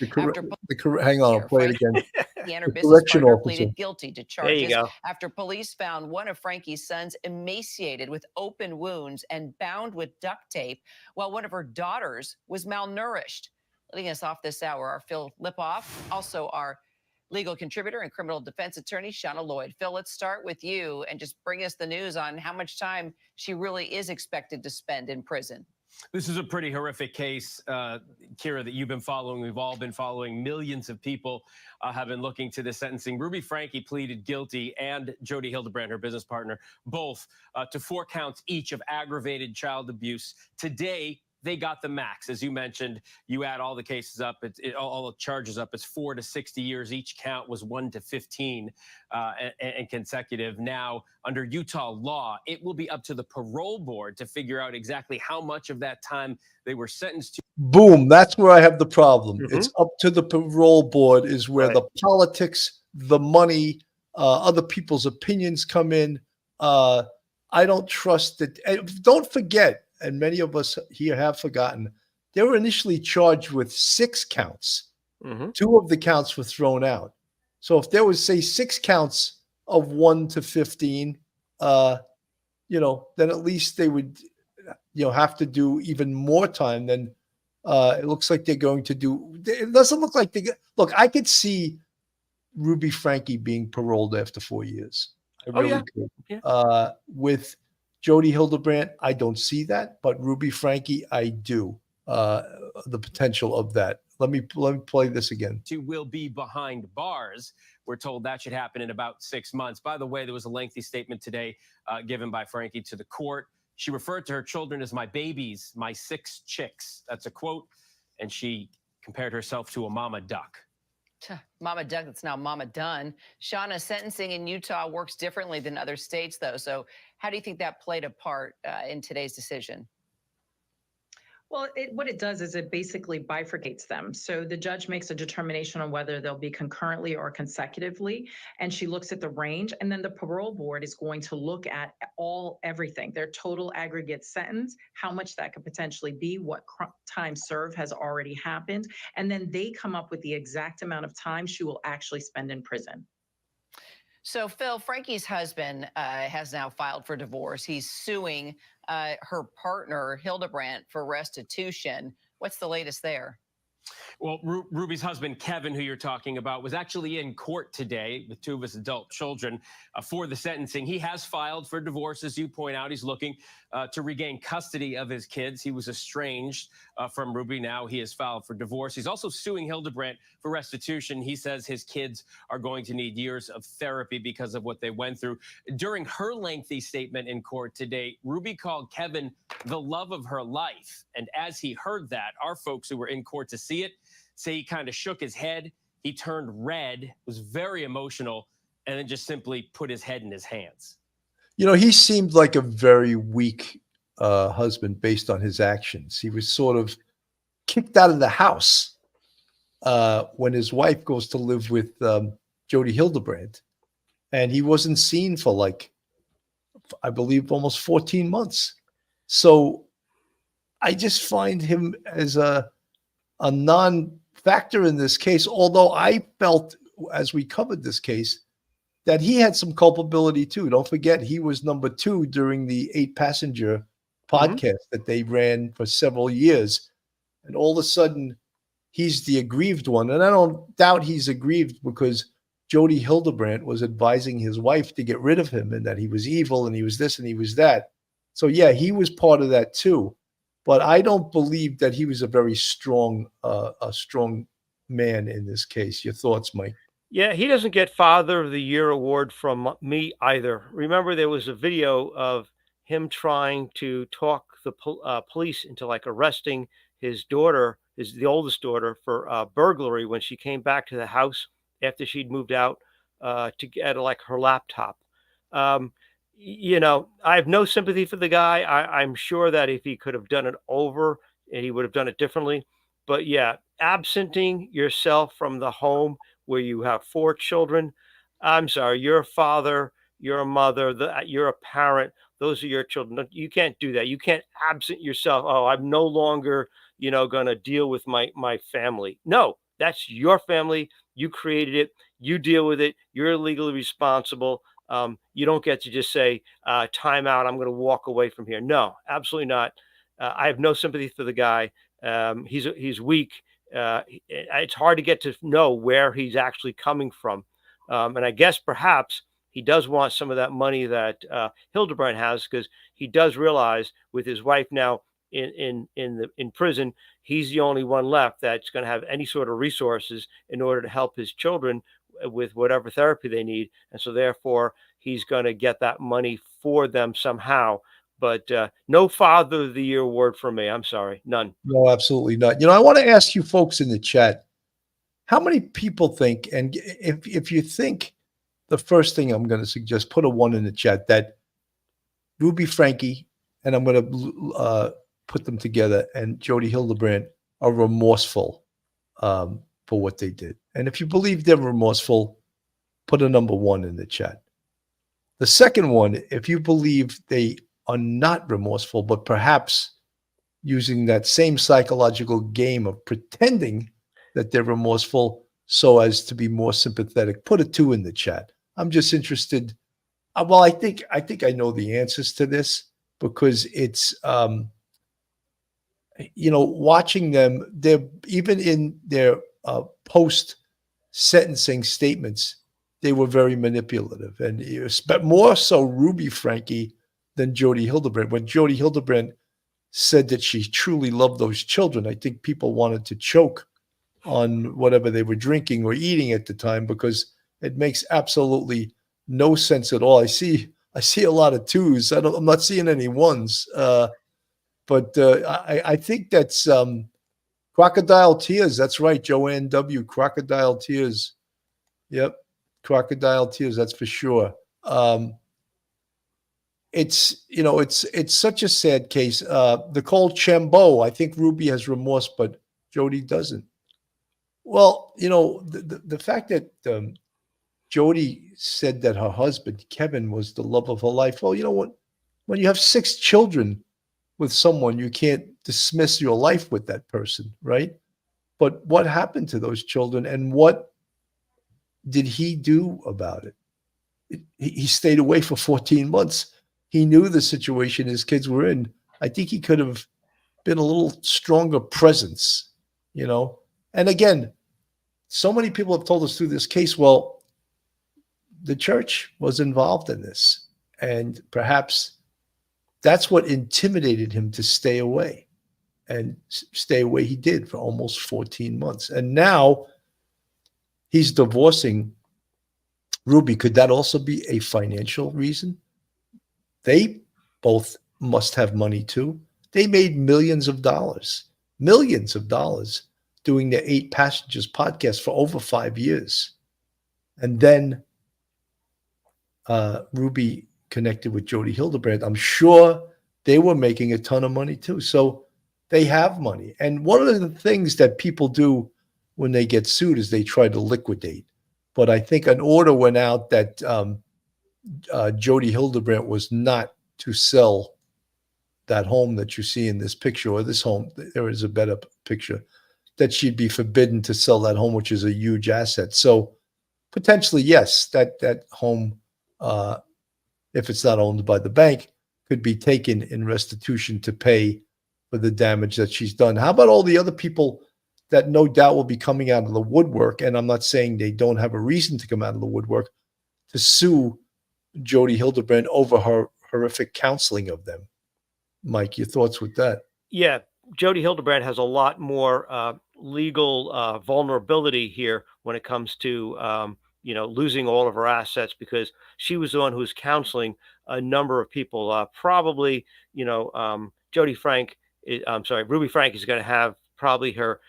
Speaker 1: hang on, I'll play it again.
Speaker 10: and her
Speaker 1: The
Speaker 10: business
Speaker 1: correction
Speaker 10: partner
Speaker 1: officer.
Speaker 10: pleaded guilty to
Speaker 3: There you
Speaker 10: charges
Speaker 3: go.
Speaker 10: after police found one of Franke's sons emaciated with open wounds and bound with duct tape, while one of her daughters was malnourished. Leading us off this hour, our Phil Lipoff, also our legal contributor and criminal defense attorney, Shauna Lloyd. Phil, let's start with you and just bring us the news on how much time she really is expected to spend in prison.
Speaker 11: This is a pretty horrific case, Kira, that you've been following. We've all been following. Millions of people have been looking to this sentencing. Ruby Franke pleaded guilty, and Jodi Hldebrandt, her business partner, both to 4 counts each of aggravated child abuse. Today, they got the max. As you mentioned, you add all the cases up, all the charges up, it's 4 to 60 years. Each count was 1 to 15 and consecutive. Now, under Utah law, it will be up to the parole board to figure out exactly how much of that time they were sentenced to.
Speaker 1: Boom. That's where I have the problem.
Speaker 3: Mhm.
Speaker 1: It's up to the parole board is where
Speaker 3: Right.
Speaker 1: the politics, the money, other people's opinions come in. I don't trust that. And don't forget, and many of us here have forgotten, they were initially charged with 6 counts.
Speaker 3: Mhm.
Speaker 1: 2 of the counts were thrown out. So if there was, say, 6 counts of 1 to 15, then at least they would, have to do even more time than it looks like they're going to do. It doesn't look like look, I could see Ruby Franke being paroled after 4 years. I
Speaker 3: Oh,
Speaker 1: really
Speaker 3: yeah.
Speaker 1: could.
Speaker 3: Yeah.
Speaker 1: With Jodi Hldebrandt, I don't see that, but Ruby Franke, I do. The potential of that. Let me play this again.
Speaker 11: Will be behind bars. We're told that should happen in about 6 months. By the way, there was a lengthy statement today given by Franke to the court. She referred to her children as my babies, my 6 chicks. That's a quote. And she compared herself to a mama duck.
Speaker 10: Mama Duck, that's now Mama Done. Shauna, sentencing in Utah works differently than other states, though. So how do you think that played a part in today's decision?
Speaker 12: Well, what it does is it basically bifurcates them. So the judge makes a determination on whether they'll be concurrently or consecutively, and she looks at the range. And then the parole board is going to look at everything, their total aggregate sentence, how much that could potentially be, what time served has already happened. And then they come up with the exact amount of time she will actually spend in prison.
Speaker 10: So, Phil, Franke's husband has now filed for divorce. He's suing her partner, Hildebrandt, for restitution. What's the latest there?
Speaker 11: Well, Ruby's husband, Kevin, who you're talking about, was actually in court today with 2 of his adult children for the sentencing. He has filed for divorce, as you point out. He's looking to regain custody of his kids. He was estranged from Ruby. Now he has filed for divorce. He's also suing Hildebrandt for restitution. He says his kids are going to need years of therapy because of what they went through. During her lengthy statement in court today, Ruby called Kevin the love of her life. And as he heard that, our folks who were in court to see it say he kind of shook his head. He turned red, was very emotional, and then just simply put his head in his hands.
Speaker 1: He seemed like a very weak husband based on his actions. He was sort of kicked out of the house when his wife goes to live with Jodi Hldebrandt, and he wasn't seen for I believe, almost 14 months. So I just find him as a non-factor in this case, although I felt, as we covered this case, that he had some culpability too. Don't forget, he was number 2 during the 8-passenger podcast that they ran for several years. And all of a sudden, he's the aggrieved one. And I don't doubt he's aggrieved because Jodi Hldebrandt was advising his wife to get rid of him and that he was evil and he was this and he was that. So yeah, he was part of that too. But I don't believe that he was a very strong man in this case. Your thoughts, Mike?
Speaker 3: Yeah, he doesn't get Father of the Year award from me either. Remember, there was a video of him trying to talk the police into arresting his daughter, the oldest daughter, for burglary when she came back to the house after she'd moved out to get like her laptop. Um, you know, I have no sympathy for the guy. I'm sure that if he could have done it over, and he would have done it differently. But yeah, absenting yourself from the home where you have 4 children. I'm sorry, you're a father, you're a mother, you're a parent. Those are your children. You can't do that. You can't absent yourself. Oh, I'm no longer, going to deal with my family. No, that's your family. You created it. You deal with it. You're legally responsible. You don't get to just say, time out, I'm going to walk away from here. No, absolutely not. I have no sympathy for the guy. He's weak. It's hard to get to know where he's actually coming from. And I guess perhaps he does want some of that money that Hildebrandt has, because he does realize with his wife now in prison, he's the only one left that's going to have any sort of resources in order to help his children with whatever therapy they need. And so therefore he's going to get that money for them somehow. But no Father of the Year award from me. I'm sorry, none.
Speaker 1: No, absolutely not. I want to ask you folks in the chat, how many people think, and if you think, the first thing I'm going to suggest, put a 1 in the chat, that Ruby Franke, and I'm going to put them together, and Jodi Hldebrandt are remorseful for what they did. And if you believe they're remorseful, put a number 1 in the chat. The second one, if you believe they are not remorseful, but perhaps using that same psychological game of pretending that they're remorseful so as to be more sympathetic, put a 2 in the chat. I'm just interested. Well, I think I know the answers to this, because it's watching them. They're even in their post sentencing statements, they were very manipulative, and but more so Ruby Franke than Jodi Hldebrandt. When Jodi Hldebrandt said that she truly loved those children, I think people wanted to choke on whatever they were drinking or eating at the time, because it makes absolutely no sense at all. I see a lot of 2s. I'm not seeing any 1s. But I think that's crocodile tears. That's right, Joanne W. Crocodile tears. Yep, crocodile tears. That's for sure. It's such a sad case. Nicole Chambeau, I think Ruby has remorse, but Jodi doesn't. Well, the fact that Jodi said that her husband Kevin was the love of her life. Well, you know what? When you have 6 children with someone, you can't dismiss your life with that person, right? But what happened to those children, and what did he do about it? He stayed away for 14 months. He knew the situation his kids were in. I think he could have been a little stronger presence, And again, so many people have told us through this case, well, the church was involved in this, and perhaps that's what intimidated him to stay away, and stay away he did for almost 14 months. And now he's divorcing Ruby. Could that also be a financial reason? They both must have money too. They made millions of dollars doing the 8 Passages podcast for over 5 years. And then Ruby connected with Jodi Hldebrandt. I'm sure they were making a ton of money too. So they have money. And one of the things that people do when they get sued is they try to liquidate. But I think an order went out that Jodi Hldebrandt was not to sell that home that you see in this picture, or this home. There is a better picture, that she'd be forbidden to sell that home, which is a huge asset. So potentially, yes, that home, if it's not owned by the bank, could be taken in restitution to pay for the damage that she's done. How about all the other people that no doubt will be coming out of the woodwork? And I'm not saying they don't have a reason to come out of the woodwork, to sue Jodi Hldebrandt over her horrific counseling of them. Mike, your thoughts with that?
Speaker 3: Yeah, Jodi Hildebrandt has a lot more legal vulnerability here when it comes to losing all of her assets, because she was the one who was counseling a number of people. Probably, Ruby Franke is going to have probably her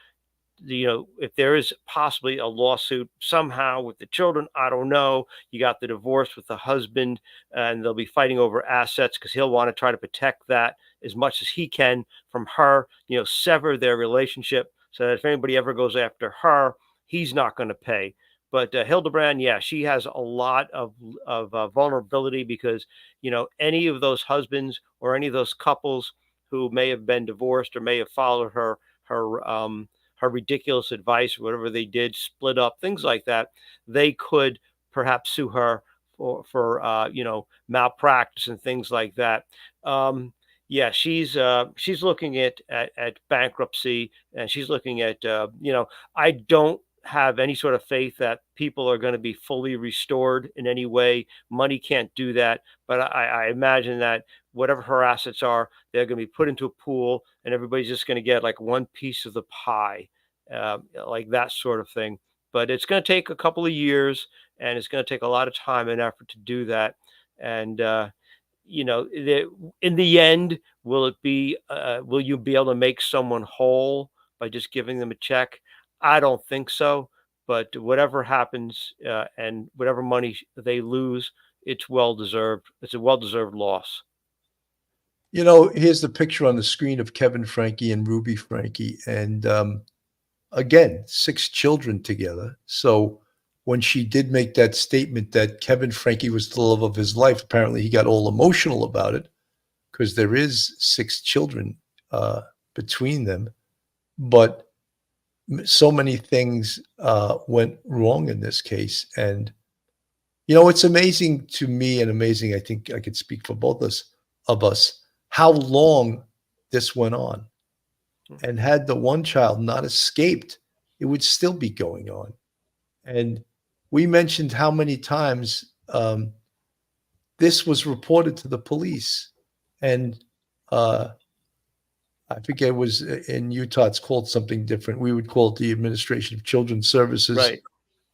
Speaker 3: if there is possibly a lawsuit somehow with the children, I don't know. You got the divorce with the husband, and they'll be fighting over assets because he'll want to try to protect that as much as he can from her, sever their relationship so that if anybody ever goes after her, he's not going to pay. But Hildebrandt, yeah, she has a lot of vulnerability because any of those husbands or any of those couples who may have been divorced or may have followed her ridiculous advice, whatever they did, split up, things like that, they could perhaps sue her for malpractice and things like that. Yeah, she's looking at bankruptcy, and she's looking at I don't have any sort of faith that people are going to be fully restored in any way. Money can't do that, but I imagine that whatever her assets are, they're going to be put into a pool, and everybody's just going to get like one piece of the pie, like that sort of thing. But it's going to take a couple of years, and it's going to take a lot of time and effort to do that. And in the end, will you be able to make someone whole by just giving them a check? I don't think so. But whatever happens, and whatever money they lose, it's well deserved. It's a well deserved loss.
Speaker 1: Here's the picture on the screen of Kevin Franke and Ruby Franke. And again, 6 children together. So when she did make that statement that Kevin Franke was the love of his life, apparently he got all emotional about it because there is 6 children between them. But so many things went wrong in this case. And, it's amazing to me and amazing, I think I could speak for both of us, how long this went on. And had the one child not escaped, it would still be going on. And we mentioned how many times this was reported to the police. And I forget, it was in Utah, it's called something different. We would call it the Administration of Children's Services,
Speaker 3: Right.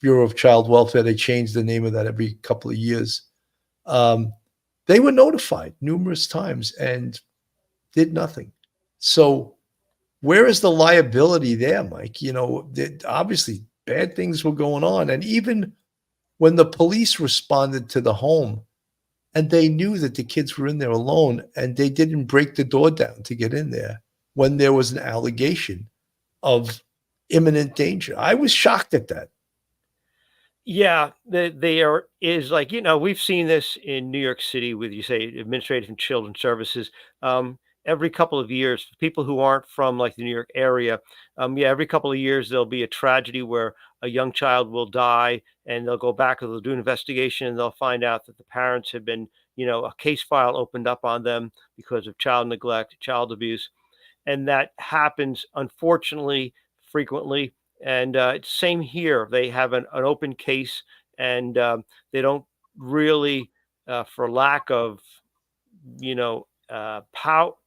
Speaker 1: Bureau of Child Welfare. They changed the name of that every couple of years. They were notified numerous times and did nothing. So where is the liability there, Mike? Obviously bad things were going on. And even when the police responded to the home and they knew that the kids were in there alone and they didn't break the door down to get in there when there was an allegation of imminent danger. I was shocked at that.
Speaker 3: Yeah, there is, like, we've seen this in New York City with, you say, Administrative and Children's Services. Every couple of years, for people who aren't from like the New York area, every couple of years there'll be a tragedy where a young child will die, and they'll go back and they'll do an investigation, and they'll find out that the parents have been, a case file opened up on them because of child neglect, child abuse, and that happens unfortunately frequently. And it's same here. They have an open case, and they don't really, for lack of,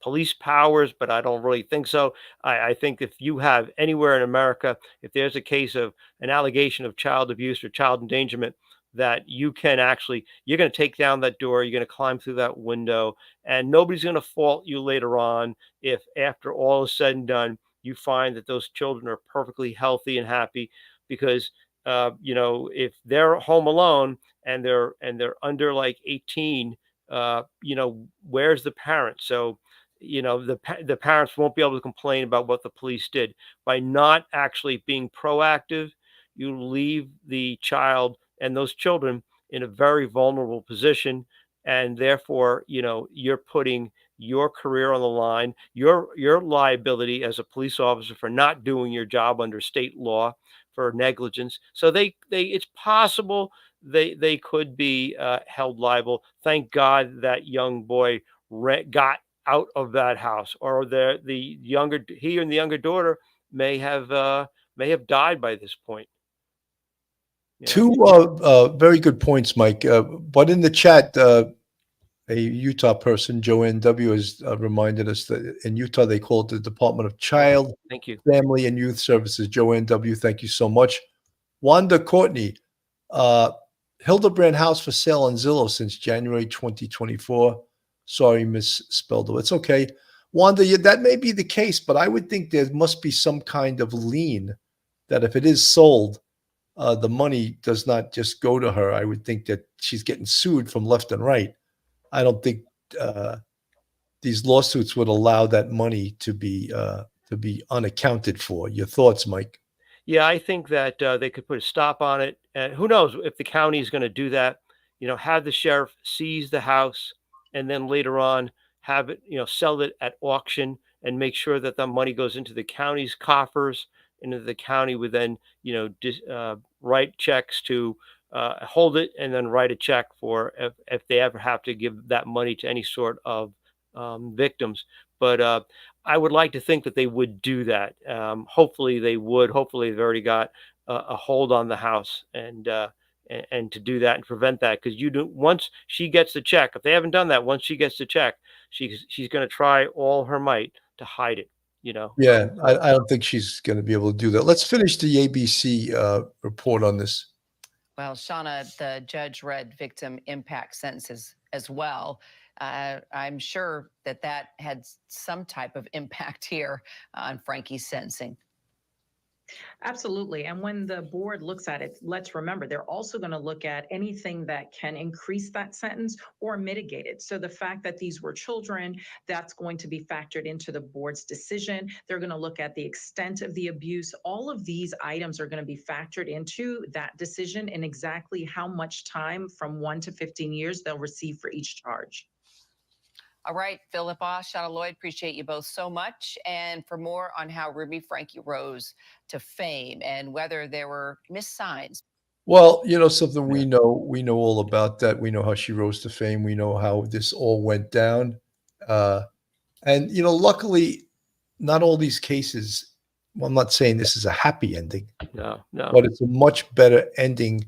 Speaker 3: police powers, but I don't really think so. I think if you have anywhere in America, if there's a case of an allegation of child abuse or child endangerment, that you're going to take down that door, you're going to climb through that window, and nobody's going to fault you later on if after all is said and done, you find that those children are perfectly healthy and happy, because if they're home alone and they're under like 18, where's the parent? So the parents won't be able to complain about what the police did. By not actually being proactive, you leave the child and those children in a very vulnerable position, and therefore you're putting your career on the line, your liability as a police officer for not doing your job under state law for negligence. So it's possible they could be held liable. Thank God that young boy got out of that house, or he and the younger daughter may have died by this point.
Speaker 1: Two very good points, Mike. But in the chat, a Utah person, Joanne W., has reminded us that in Utah they call it the Department of Child,
Speaker 3: Thank you.
Speaker 1: Family, and Youth Services. Joanne W., thank you so much. Wanda Courtney, Hildebrandt house for sale on Zillow since January 2024. Sorry, misspelled it. It's okay. Wanda, that may be the case, but I would think there must be some kind of lien that if it is sold, the money does not just go to her. I would think that she's getting sued from left and right. I don't think these lawsuits would allow that money to be unaccounted for. Your thoughts, Mike?
Speaker 3: Yeah, I think that they could put a stop on it. And who knows if the county is going to do that? Have the sheriff seize the house, and then later on have it, sell it at auction, and make sure that the money goes into the county's coffers, and that the county would then, write checks to hold it, and then write a check for if they ever have to give that money to any sort of victims. But I would like to think that they would do that. Hopefully they would. Hopefully they've already got a hold on the house, and to do that and prevent that, because once she gets the check, if they haven't done that, once she gets the check, she's going to try all her might to hide it.
Speaker 1: Yeah, I don't think she's going to be able to do that. Let's finish the ABC report on this.
Speaker 10: Well, Shauna, the judge read victim impact sentences as well. I'm sure that had some type of impact here on Frankie's sentencing.
Speaker 12: Absolutely. And when the board looks at it, let's remember, they're also going to look at anything that can increase that sentence or mitigate it. So the fact that these were children, that's going to be factored into the board's decision. They're going to look at the extent of the abuse. All of these items are going to be factored into that decision, and exactly how much time from 1 to 15 years they'll receive for each charge.
Speaker 10: All right, Phil Lipoff, Shauna Lloyd, appreciate you both so much. And for more on how Ruby Franke rose to fame and whether there were missed signs.
Speaker 1: Well, something we know all about that. We know how she rose to fame. We know how this all went down. And luckily, not all these cases, well, I'm not saying this is a happy ending.
Speaker 3: No.
Speaker 1: But it's a much better ending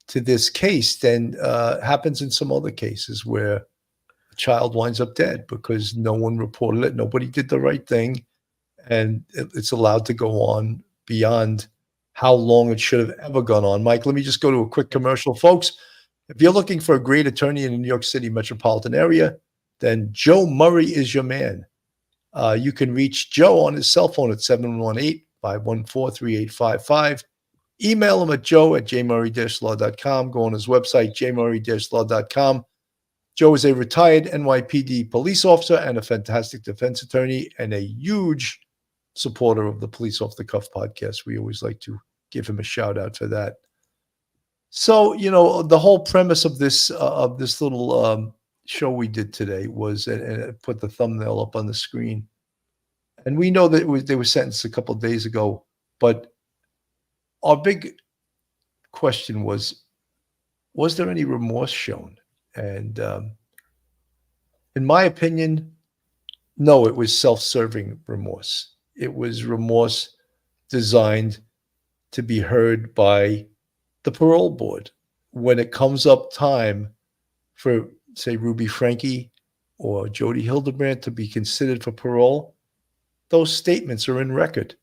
Speaker 1: to this case than happens in some other cases where a child winds up dead because no one reported it. Nobody did the right thing. And it's allowed to go on beyond how long it should have ever gone on. Mike, let me just go to a quick commercial. Folks, if you're looking for a great attorney in the New York City metropolitan area, then Joe Murray is your man. You can reach Joe on his cell phone at 718-514-3855. Email him at joe@jmurray-law.com. Go on his website, jmurray-law.com. Joe is a retired NYPD police officer and a fantastic defense attorney, and a huge supporter of the Police Off the Cuff podcast. We always like to give him a shout out for that. So, the whole premise of this little show we did today was, and I put the thumbnail up on the screen, and we know that they were sentenced a couple of days ago, but our big question was there any remorse shown? And in my opinion, no, it was self-serving remorse. It was remorse designed to be heard by the parole board. When it comes up time for, say, Ruby Franke or Jodi Hldebrandt to be considered for parole, those statements are in record.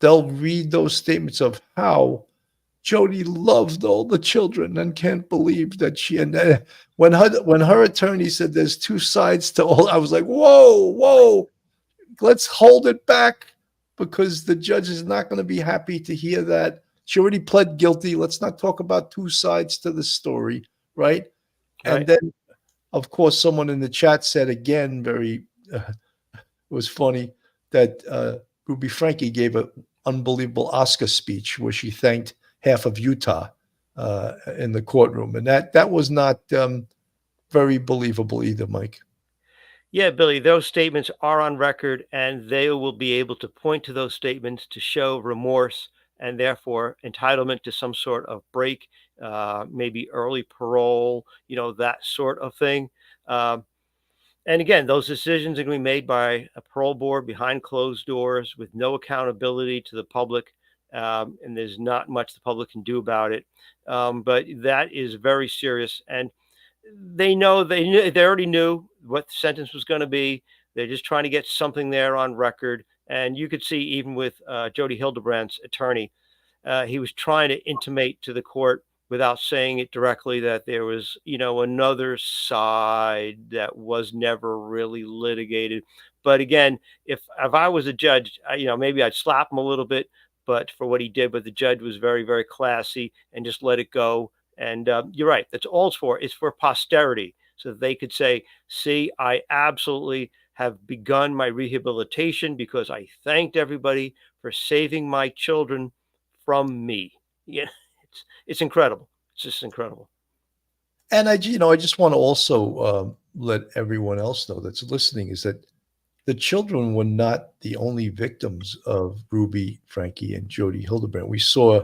Speaker 1: They'll read those statements of how Jodi loved all the children and can't believe that she, and when her attorney said there's two sides to all, I was like, whoa, let's hold it back, because the judge is not going to be happy to hear that. She already pled guilty. Let's not talk about two sides to the story, right? And then, of course, someone in the chat said again, it was funny, that Ruby Franke gave an unbelievable Oscar speech where she thanked half of Utah in the courtroom. And that was not very believable either, Mike.
Speaker 3: Yeah, Billy, those statements are on record, and they will be able to point to those statements to show remorse and therefore entitlement to some sort of break, maybe early parole, that sort of thing. And again, those decisions are going to be made by a parole board behind closed doors with no accountability to the public. And there's not much the public can do about it. But that is very serious. And they already knew what the sentence was going to be. They're just trying to get something there on record. And you could see even with Jodi Hildebrandt's attorney, he was trying to intimate to the court without saying it directly that there was, another side that was never really litigated. But again, if I was a judge, maybe I'd slap him a little bit, but for what he did. But the judge was very, very classy and just let it go. And you're right. That's all it's for. It's for posterity, so that they could say, see, I absolutely have begun my rehabilitation because I thanked everybody for saving my children from me. Yeah, it's incredible. It's just incredible.
Speaker 1: And I just want to also let everyone else know that's listening is that the children were not the only victims of Ruby, Franke, and Jodi Hldebrandt. We saw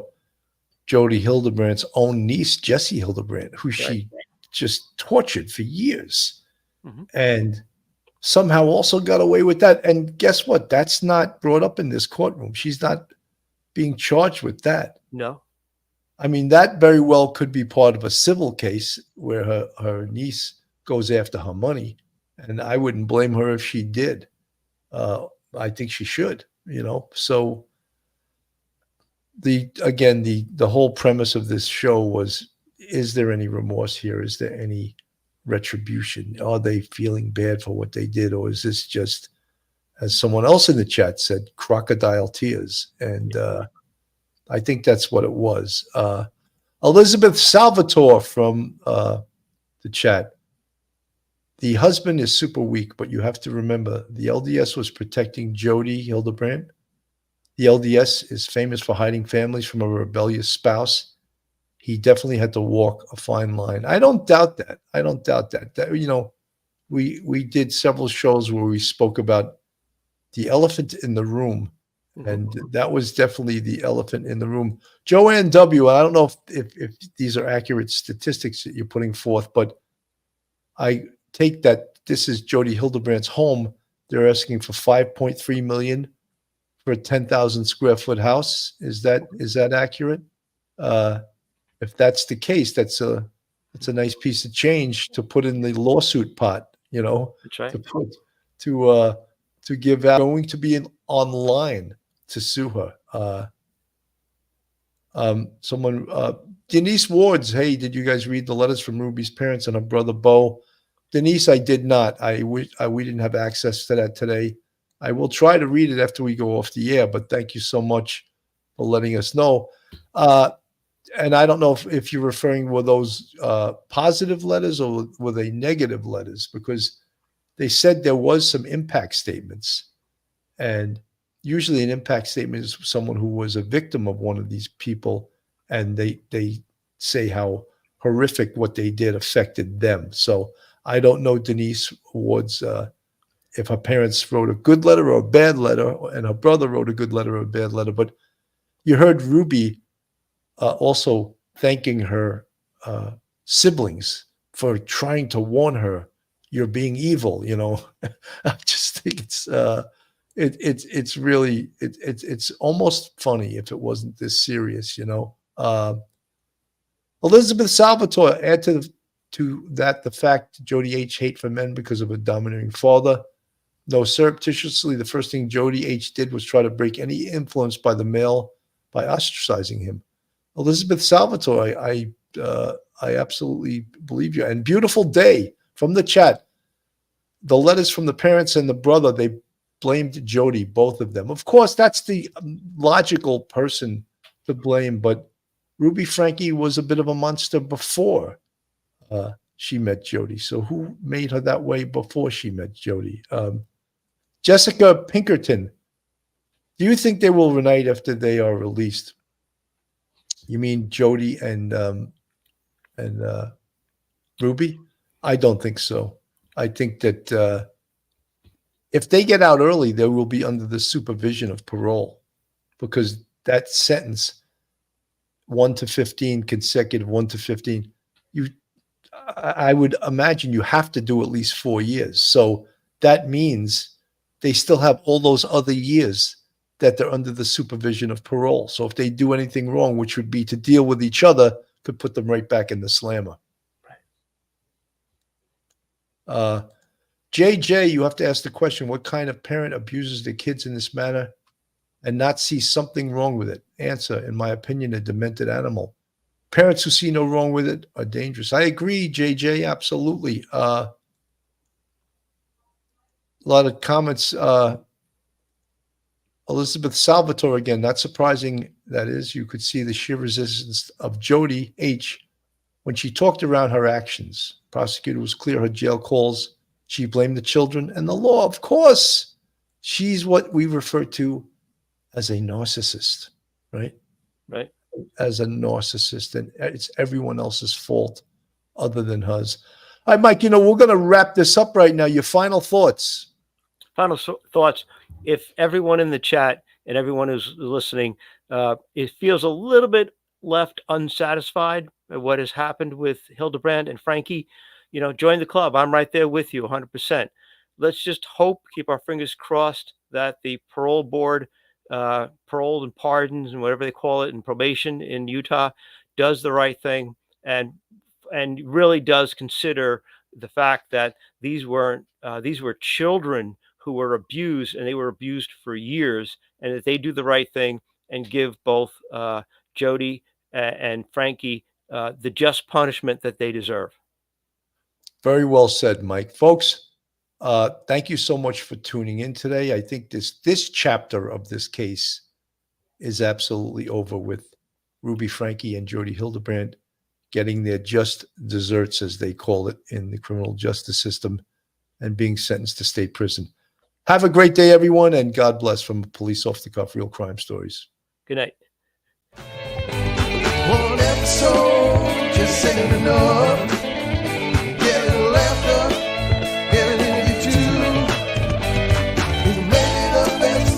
Speaker 1: Jodi Hildebrandt's own niece, Jessie Hildebrandt, who she just tortured for years, and somehow also got away with that. And guess what? That's not brought up in this courtroom. She's not being charged with that.
Speaker 3: No.
Speaker 1: I mean, that very well could be part of a civil case where her niece goes after her money. And I wouldn't blame her if she did. I think she should, So the whole premise of this show was, is there any remorse here? Is there any retribution? Are they feeling bad for what they did? Or is this just, as someone else in the chat said, crocodile tears? And I think that's what it was. Elizabeth Salvatore from the chat. The husband is super weak, but you have to remember the LDS was protecting Jodi Hildebrandt. The LDS is famous for hiding families from a rebellious spouse. He definitely had to walk a fine line. I don't doubt that. We did several shows where we spoke about the elephant in the room. And that was definitely the elephant in the room. Joanne W., I don't know if these are accurate statistics that you're putting forth, but I take that this is Jodi Hildebrandt's home. They're asking for $5.3 million for a 10,000 square foot house. Is that accurate? If that's the case, that's a nice piece of change to put in the lawsuit pot.
Speaker 3: That's right.
Speaker 1: To give out. Going to be online to sue her. Denise Wards. Hey, did you guys read the letters from Ruby's parents and her brother Bo? Denise, I did not. We didn't have access to that today. I will try to read it after we go off the air, but thank you so much for letting us know. And I don't know if you're referring, were those positive letters or were they negative letters? Because they said there was some impact statements. And usually an impact statement is someone who was a victim of one of these people, and they say how horrific what they did affected them. So I don't know Denise Ward's if her parents wrote a good letter or a bad letter, and her brother wrote a good letter or a bad letter. But you heard Ruby also thanking her siblings for trying to warn her, you're being evil. I just think it's really almost funny if it wasn't this serious. Elizabeth Salvatore, add to that the fact Jodi H. hate for men because of a domineering father. No, surreptitiously, the first thing Jodi H. did was try to break any influence by the male by ostracizing him. Elizabeth Salvatore, I absolutely believe you. And beautiful day from the chat. The letters from the parents and the brother, they blamed Jodi, both of them. Of course, that's the logical person to blame, but Ruby Franke was a bit of a monster before she met Jodi. So who made her that way before she met Jodi? Jessica Pinkerton, do you think they will reunite after they are released? You mean Jodi and Ruby? I don't think so. I think that if they get out early, they will be under the supervision of parole, because that sentence, 1 to 15 consecutive, 1 to 15, I would imagine you have to do at least 4 years. So that means they still have all those other years that they're under the supervision of parole. So if they do anything wrong, which would be to deal with each other, could put them right back in the slammer. Right. JJ, you have to ask the question, what kind of parent abuses their kids in this manner and not see something wrong with it? Answer, in my opinion, a demented animal. Parents who see no wrong with it are dangerous. I agree, JJ, absolutely. A lot of comments. Elizabeth Salvatore, again, not surprising, that is, you could see the sheer resistance of Jodi H. when she talked around her actions. Prosecutor was clear her jail calls. She blamed the children and the law. Of course, she's what we refer to as a narcissist, right?
Speaker 3: Right.
Speaker 1: As a narcissist, and it's everyone else's fault other than hers. All right, Mike, we're going to wrap this up right now. Your final thoughts.
Speaker 3: Final thoughts. If everyone in the chat and everyone who's listening, it feels a little bit left unsatisfied by what has happened with Hildebrandt and Franke, join the club. I'm right there with you 100%. Let's just hope, keep our fingers crossed that the parole board, parole and pardons and whatever they call it in probation in Utah, does the right thing and really does consider the fact that these were children who were abused, and they were abused for years, and that they do the right thing and give both Jodi and Franke the just punishment that they deserve.
Speaker 1: Very well said, Mike. Folks, thank you so much for tuning in today. I think this chapter of this case is absolutely over with Ruby Franke and Jodi Hldebrandt getting their just desserts, as they call it in the criminal justice system, and being sentenced to state prison. Have a great day, everyone, and God bless from Police Off the Cuff Real Crime Stories.
Speaker 3: Good night.
Speaker 13: One episode just ain't enough.